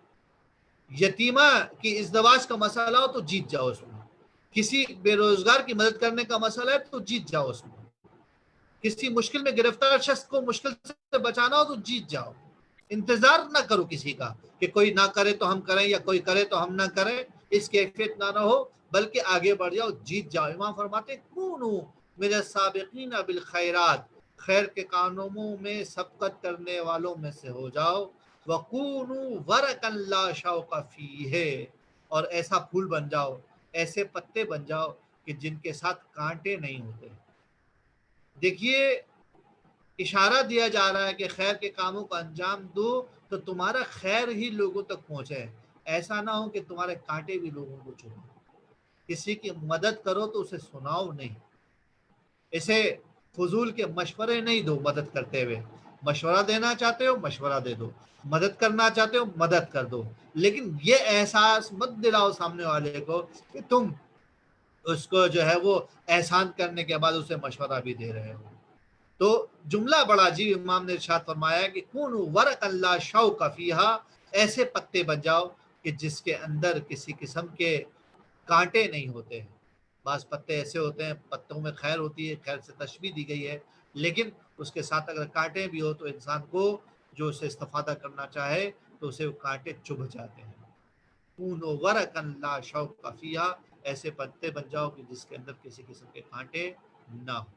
S1: یتیمہ کی ازدواج کا مسئلہ ہو تو جیت جاؤ اس میں، کسی بے روزگار کی مدد کرنے کا مسئلہ ہے تو جیت جاؤ اس میں، کسی مشکل میں گرفتار شخص کو مشکل سے بچانا ہو تو جیت جاؤ۔ انتظار نہ کرو کسی کا کہ کوئی نہ کرے تو ہم کریں یا کوئی کرے تو ہم نہ کریں، اس کیفیت نہ ہو، بلکہ آگے بڑھ جاؤ، جیت جاؤ۔ امام فرماتے کونوا من السابقین بالخیرات، خیر کے کاموں میں سبقت کرنے والوں میں سے ہو جاؤ، وَكُونُوا وَرَقًا لَا شَوْقَ فِيهِ، اور ایسا پھول بن جاؤ، ایسے پتے بن جاؤ کہ جن کے ساتھ کانٹے نہیں ہوتے۔ دیکھیے، اشارہ دیا جا رہا ہے کہ خیر کے کاموں کو انجام دو تو تمہارا خیر ہی لوگوں تک پہنچے، ایسا نہ ہو کہ تمہارے کانٹے بھی لوگوں کو چھوڑیں۔ کسی کی مدد کرو تو اسے سناؤ نہیں، اسے فضول کے مشورے نہیں دو، مدد کرتے ہوئے مشورہ دینا چاہتے ہو مشورہ دے دو، مدد کرنا چاہتے ہو مدد کر دو، لیکن یہ احساس مت دلاؤ سامنے والے کو کہ تم اس کو جو ہے وہ احسان کرنے کے بعد اسے مشورہ بھی دے رہے ہو۔ تو جملہ بڑا عجیب امام نے ارشاد فرمایا کہ کونوا ورقا لا شوق فیہا، ایسے پتے بن جاؤ کہ جس کے اندر کسی قسم کے کانٹے نہیں ہوتے ہیں۔ بعض پتے ایسے ہوتے ہیں پتوں میں خیر ہوتی ہے، خیر سے تشبیہ دی گئی ہے، لیکن اس کے ساتھ اگر کانٹے بھی ہو تو انسان کو جو اسے استفادہ کرنا چاہے تو اسے وہ کانٹے چبھ جاتے ہیں۔ کونوا ورقا لا شوق فیہا، ایسے پتے بن جاؤ کہ جس کے اندر کسی قسم کے کانٹے نہ ہو۔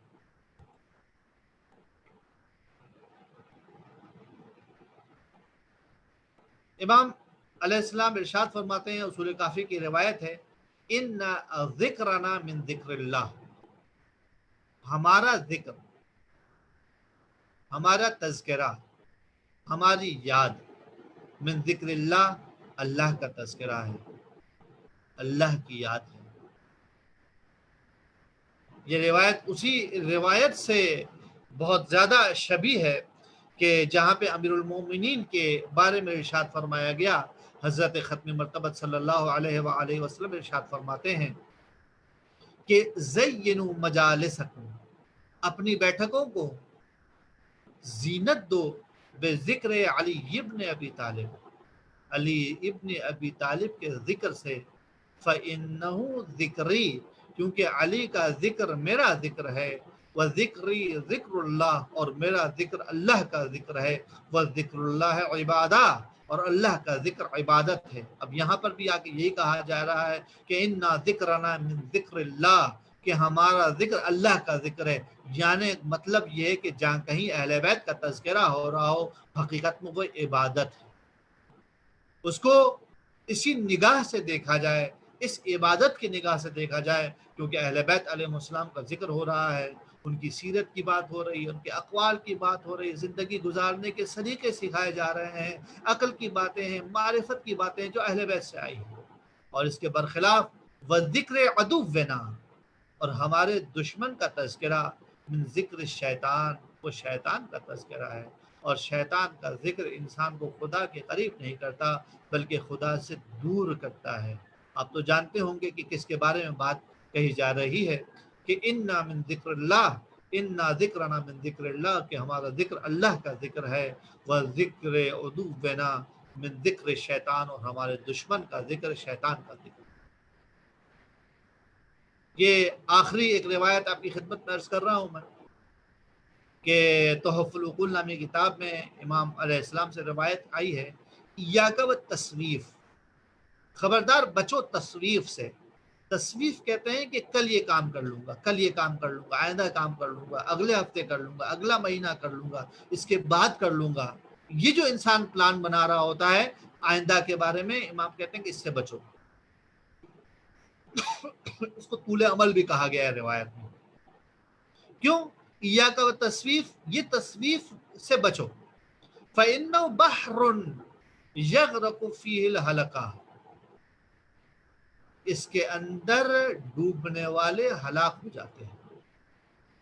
S1: امام علیہ السلام ارشاد فرماتے ہیں، اصول کافی کی روایت ہے، ان ذکرنا من ذکر اللہ، ہمارا ذکر، ہمارا تذکرہ، ہماری یاد، من ذکر اللہ، اللہ کا تذکرہ ہے، اللہ کی یاد ہے۔ یہ روایت اسی روایت سے بہت زیادہ شبیہ ہے کہ جہاں پہ امیر المومنین کے بارے میں ارشاد فرمایا گیا، حضرت ختم مرتبت صلی اللہ علیہ وآلہ وسلم ارشاد فرماتے ہیں کہ زینوا مجالسکم، اپنی بیٹھکوں کو زینت دو بذکر علی ابن ابی طالب، علی ابن ابی طالب کے ذکر سے، فَإِنَّهُ ذکری، کیونکہ علی کا ذکر میرا ذکر ہے، وذکری ذکر اللہ، اور میرا ذکر اللہ کا ذکر ہے، وذکر اللہ عبادہ، اور اللہ کا ذکر عبادت ہے۔ اب یہاں پر بھی آ کے یہی کہا جا رہا ہے کہ انا ذکرنا من ذکر اللہ، کہ ہمارا ذکر اللہ کا ذکر ہے، یعنی مطلب یہ ہے کہ جہاں کہیں اہل بیت کا تذکرہ ہو رہا ہو، حقیقت میں وہ عبادت ہے، اس کو اسی نگاہ سے دیکھا جائے، اس عبادت کی نگاہ سے دیکھا جائے، کیونکہ اہل بیت علیہ السلام کا ذکر ہو رہا ہے، ان کی سیرت کی بات ہو رہی ہے، ان کے اقوال کی بات ہو رہی ہے، زندگی گزارنے کے طریقے سکھائے جا رہے ہیں، عقل کی باتیں ہیں، معرفت کی باتیں جو اہل بیت سے آئی ہیں۔ اور اس کے برخلاف وذکر عدونا، اور ہمارے دشمن کا تذکرہ، من ذکر شیطان، وہ شیطان کا تذکرہ ہے، اور شیطان کا ذکر انسان کو خدا کے قریب نہیں کرتا بلکہ خدا سے دور کرتا ہے۔ آپ تو جانتے ہوں گے کہ کس کے بارے میں بات کہی جا رہی ہے کہ انا من ذکر اللہ، انا ذکرنا من ذکر اللہ، کہ ہمارا ذکر اللہ کا ذکر ہے، وذکر عدونا من ذکر شیطان، اور ہمارے دشمن کا ذکر شیطان کا ذکر۔ یہ آخری ایک روایت آپ کی خدمت میں عرض کر رہا ہوں میں کہ تحف العقول نامی کتاب میں امام علیہ السلام سے روایت آئی ہے، ایاک والتصویف، خبردار بچو تصویف سے۔ تصویف کہتے ہیں کہ کل یہ کام کر لوں گا، کل یہ کام کر لوں گا، آئندہ کام کر لوں گا، اگلے ہفتے کر لوں گا، اگلا مہینہ کر لوں گا، اس کے بعد کر لوں گا۔ یہ جو انسان پلان بنا رہا ہوتا ہے آئندہ کے بارے میں، امام کہتے ہیں کہ اس سے بچو۔ اس کو طول عمل بھی کہا گیا ہے روایت میں۔ کیوں؟ ایاک والتصویف، یہ تصویف سے بچو، فَإِنَّهُ بَحْرٌ يَغْرَقُ فِيهِ الْحَلَقَةُ، اس کے اندر ڈوبنے والے ہلاک ہو جاتے ہیں۔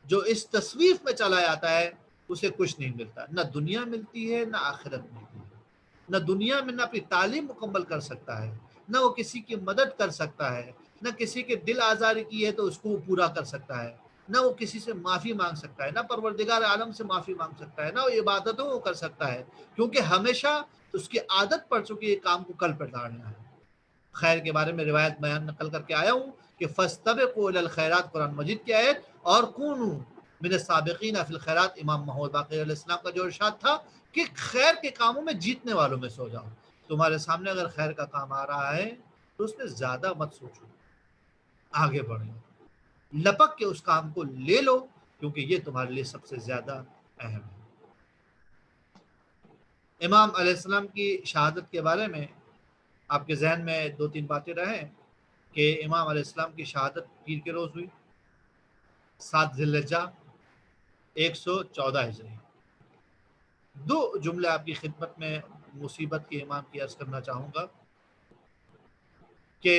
S1: جو اس تصویف میں چلا جاتا ہے اسے کچھ نہیں ملتا، نہ دنیا ملتی ہے نہ آخرت ملتی ہے، نہ دنیا میں نہ اپنی تعلیم مکمل کر سکتا ہے، نہ وہ کسی کی مدد کر سکتا ہے، نہ کسی کے دل آزاری کی ہے تو اس کو پورا کر سکتا ہے، نہ وہ کسی سے معافی مانگ سکتا ہے، نہ پروردگار عالم سے معافی مانگ سکتا ہے، نہ وہ عبادتوں کو کر سکتا ہے، کیونکہ ہمیشہ اس کی عادت پڑ چکی ہے کام کو کل پر ڈالنا ہے۔ خیر کے بارے میں روایت بیان نقل کر کے آیا ہوں کہ فاستبقوا الی الخیرات، قرآن مجید کی آیت، اور کونوا من السابقین فی الخیرات، امام محمد باقر علیہ السلام کا جو ارشاد تھا کہ خیر کے کاموں میں جیتنے والوں میں سو جاؤ۔ تمہارے سامنے اگر خیر کا کام آ رہا ہے تو اس میں زیادہ مت سوچو، آگے بڑھو، لپک کے اس کام کو لے لو، کیونکہ یہ تمہارے لیے سب سے زیادہ اہم ہے۔ امام علیہ السلام کی شہادت کے بارے میں آپ کے ذہن میں 2-3 باتیں رہیں کہ امام علیہ السلام کی شہادت پیر کے روز ہوئی 7 ذی الحجہ 114 ہجری۔ دو جملے آپ کی خدمت میں مصیبت کے امام کی عرض کرنا چاہوں گا کہ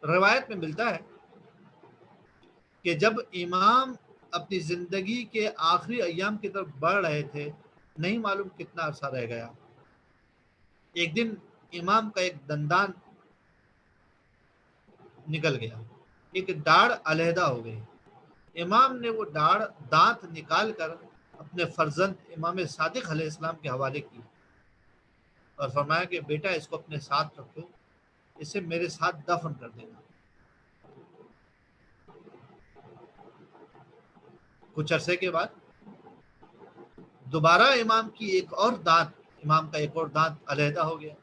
S1: روایت میں ملتا ہے کہ جب امام اپنی زندگی کے آخری ایام کی طرف بڑھ رہے تھے، نہیں معلوم کتنا عرصہ رہ گیا، ایک دن امام کا ایک دندان نکل گیا، ایک ڈاڑھ علیحدہ ہو گئی۔ امام نے وہ دانت نکال کر اپنے فرزند امام صادق علیہ السلام کے حوالے کی اور فرمایا کہ بیٹا اس کو اپنے ساتھ رکھو، اسے میرے ساتھ دفن کر دینا۔ کچھ عرصے کے بعد دوبارہ امام کا ایک اور دانت علیحدہ ہو گیا۔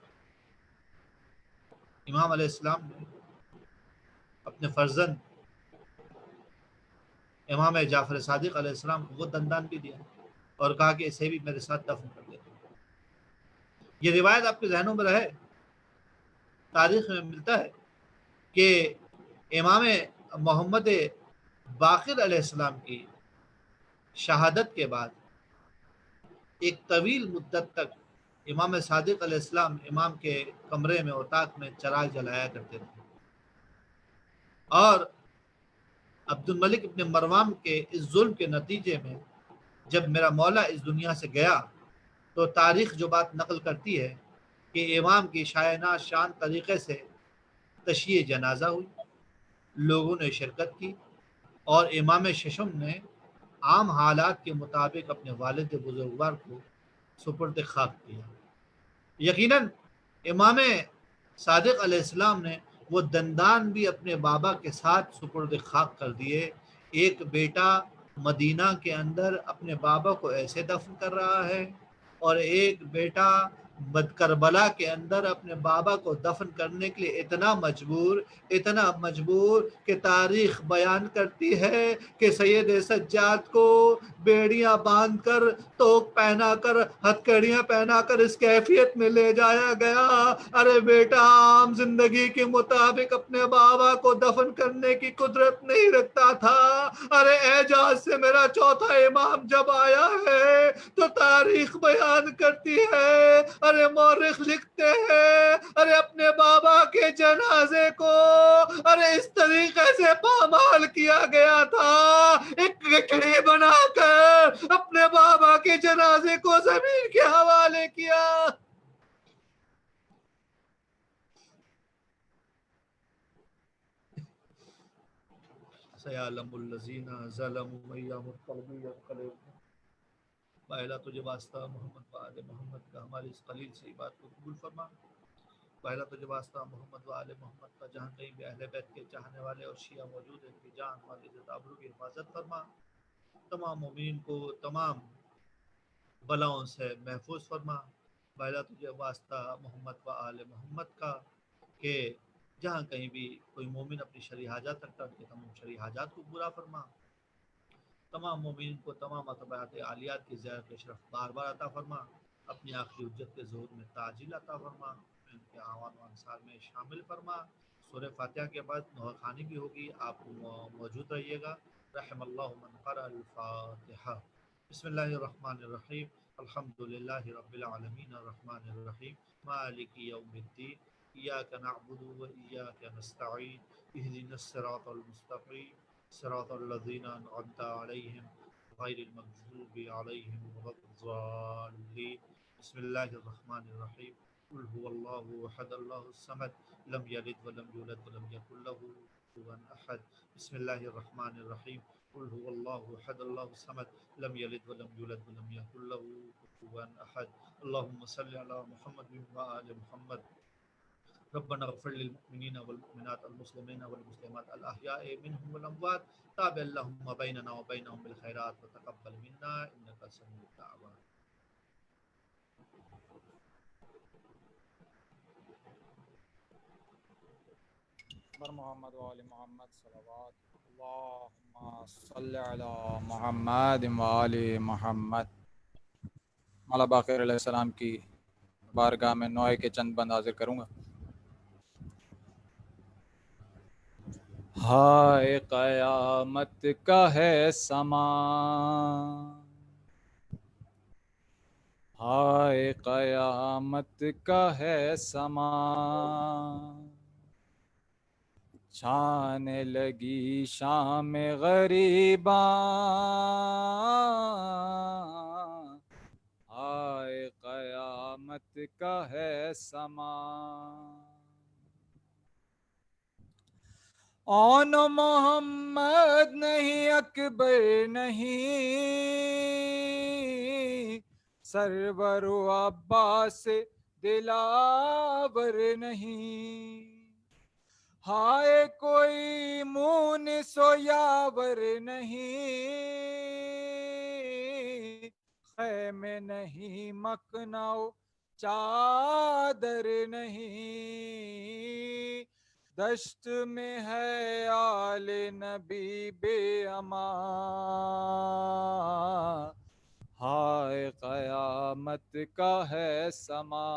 S1: امام علیہ السلام نے اپنے فرزند امام جعفر صادق علیہ السلام کو وہ دندان بھی دیا اور کہا کہ اسے بھی میرے ساتھ دفن کر دیتا۔ یہ روایت آپ کے ذہنوں میں رہے، تاریخ میں ملتا ہے کہ امام محمد باقر علیہ السلام کی شہادت کے بعد ایک طویل مدت تک امام صادق علیہ السلام امام کے کمرے میں اوطاق میں چراغ جلایا کرتے تھے، اور عبد الملک ابن مروان کے اس ظلم کے نتیجے میں جب میرا مولا اس دنیا سے گیا تو تاریخ جو بات نقل کرتی ہے کہ امام کی شاہانہ شان طریقے سے تشییع جنازہ ہوئی، لوگوں نے شرکت کی اور امام ششم نے عام حالات کے مطابق اپنے والد بزرگوار کو سپرد خاک کیا۔ یقیناً امام صادق علیہ السلام نے وہ دندان بھی اپنے بابا کے ساتھ سپرد خاک کر دیے۔ ایک بیٹا مدینہ کے اندر اپنے بابا کو ایسے دفن کر رہا ہے اور ایک بیٹا کربلا کے اندر اپنے بابا کو دفن کرنے کے لیے اتنا مجبور کہ تاریخ بیان کرتی ہے کہ سید سجاد کو بیڑیاں باندھ کر، توق پہنا کر، ہتھکڑیاں پہنا کر اس کیفیت میں لے جایا گیا، ارے بیٹا عام زندگی کے مطابق اپنے بابا کو دفن کرنے کی قدرت نہیں رکھتا تھا۔ ارے اعجاز سے میرا چوتھا امام جب آیا ہے تو تاریخ بیان کرتی ہے، ارے مورخ لکھتے ہیں، ارے اپنے بابا کے جنازے کو ارے اس طریقے سے پامال کیا گیا تھا، ایک گٹھڑی بنا کر اپنے بابا کے جنازے کو زمین کے حوالے کیا۔ سیعلم الذین ظلموا ایام القلب ینقلبون۔ پہلا تجھے واسطہ محمد و آل محمد کا ہماری اس قلیل سے بات کو قبول فرما۔ پہلا تجھے واسطہ محمد و آل محمد کا، جہاں کہیں بھی اہل بیت کے چاہنے والے اور شیعہ موجود ہیں کہ جان مال عزت آبرو کی حفاظت فرما، تمام مومنین کو تمام بلاؤں سے محفوظ فرما۔ پہلا تجھے واسطہ محمد و آل محمد کا کہ جہاں کہیں بھی کوئی مومن اپنی شرعی حاجات رکھتا ہے ان کے تمام شرعی حاجات کو پورا فرما۔ تمام مومنین کو تمام اتباعات عالیات کی زیارت شرف بار بار عطا فرما۔ اپنی آخری حجت کے ظہور میں تعجیل عطا فرما، ان کے اعوان و انصار میں شامل فرما۔ سورہ فاتحہ کے بعد نوحہ خوانی بھی ہوگی، آپ موجود رہیے گا۔ رحم اللہ من قرأ الفاتحہ۔ بسم اللہ الرحمن الرحیم، الحمد للہ رب العالمین الرحمن الرحیم مالک یوم الدین، ایاک نعبد و ایاک نستعین، اہدنا الصراط المستقیم صراط الذین انعمت علیہم غیر المغضوب علیہم ولا الضالین۔ بسم اللہ الرحمن الرحیم، قل هو اللہ احد اللہ الصمد لم یلد ولم یولد ولم یکن له کفوا احد۔ بسم اللہ الرحمن الرحیم، قل هو اللہ احد اللہ الصمد لم یلد ولم یولد ولم یکن له کفوا احد۔ اللهم صل علی محمد و آل محمد۔ ربنا اغفر للمؤمنین والمؤمنات المسلمین والمسلمات الاحیاء منهم والاموات، تابع اللهم بیننا وبینهم بالخیرات وتقبل منا انک سمیع الدعوات۔
S2: بر محمد وآل محمد صلوات اللہم صلی علی محمد وآل محمد. مولا باقر علیہ السلام کی بارگاہ میں نوئے کے چند بند حاضر کروں گا. ہائے قیامت کا ہے سما، ہائے قیامت کا ہے سما، چھانے لگی شام غریباں، ہائے قیامت کا ہے سما. آن محمد نہیں، اکبر نہیں، سرور و عباس دلاور نہیں، ہائے کوئی مونس و یاور نہیں، خیمے نہیں مکھناؤ چادر نہیں، دشت میں ہے آل نبی بے امان، ہائے قیامت کا ہے سما،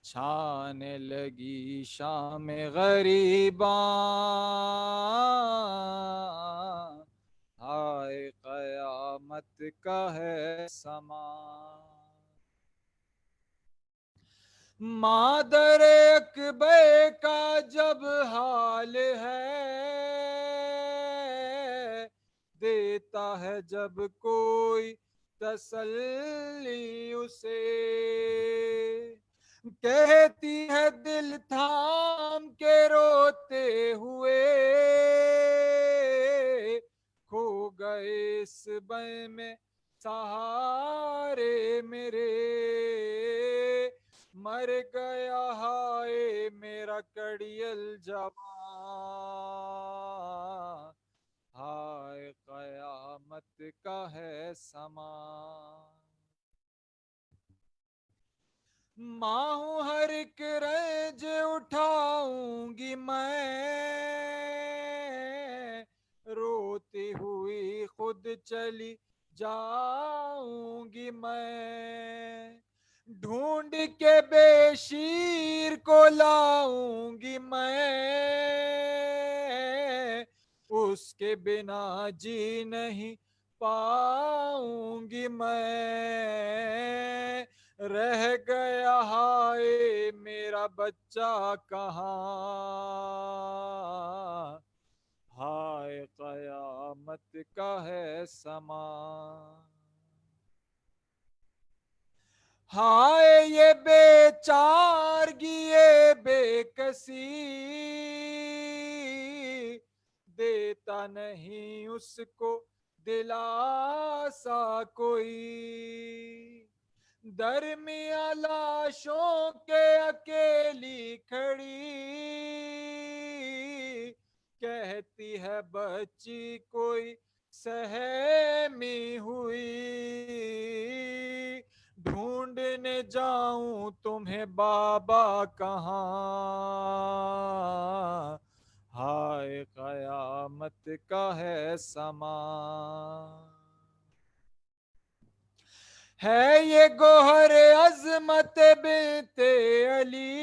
S2: چھانے لگی شام غریباں، ہائے قیامت کا ہے سما. مادر اکبر کا جب حال ہے، دیتا ہے جب کوئی تسلی اسے، کہتی ہے دل تھام کے روتے ہوئے، کھو گئے اس بے میں سہارے میرے، مر گیا ہائے میرا کڑیل جوان، ہائے قیامت کا ہے سما. ماں ہوں ہر ایک رنج اٹھاؤں گی میں، روتی ہوئی خود چلی جاؤں گی میں، ڈھونڈ کے بے شیر کو لاؤں گی میں، اس کے بنا جی نہیں پاؤں گی میں، رہ گیا ہائے میرا بچہ کہاں، ہائے قیامت کا ہے سما. ہائے یہ بے چارگی یہ بے کسی، دیتا نہیں اس کو دلاسا کوئی، درمیاں لاشوں کے اکیلی کھڑی، کہتی ہے بچی کوئی سہمی ہوئی، ڈھونڈنے جاؤں تمہیں بابا کہاں، ہائے قیامت کا ہے سما. ہے یہ گوہر عظمت بنت علی،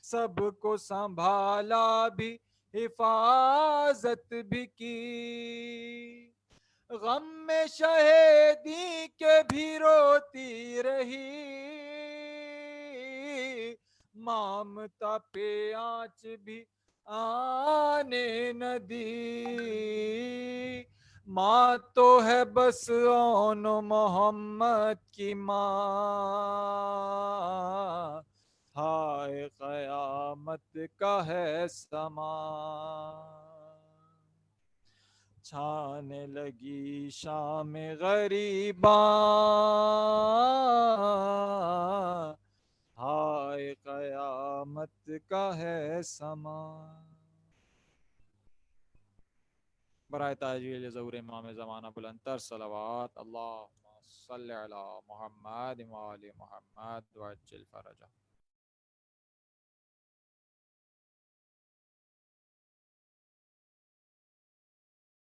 S2: سب کو سنبھالا بھی حفاظت بھی کی، غم میں شہیدی کے بھی روتی رہی، مامتا پہ آنچ بھی آنے نہ دی، ماں تو ہے بس اون محمد کی ماں، ہائے قیامت کا ہے سما. چھانے لگی شام غریباں، ہائے قیامت کا ہے سما. برائے تاجیل ظہور امام زمانہ بلند تر صلوات اللہم صلی علی محمد وآل محمد وعجل فرجہ.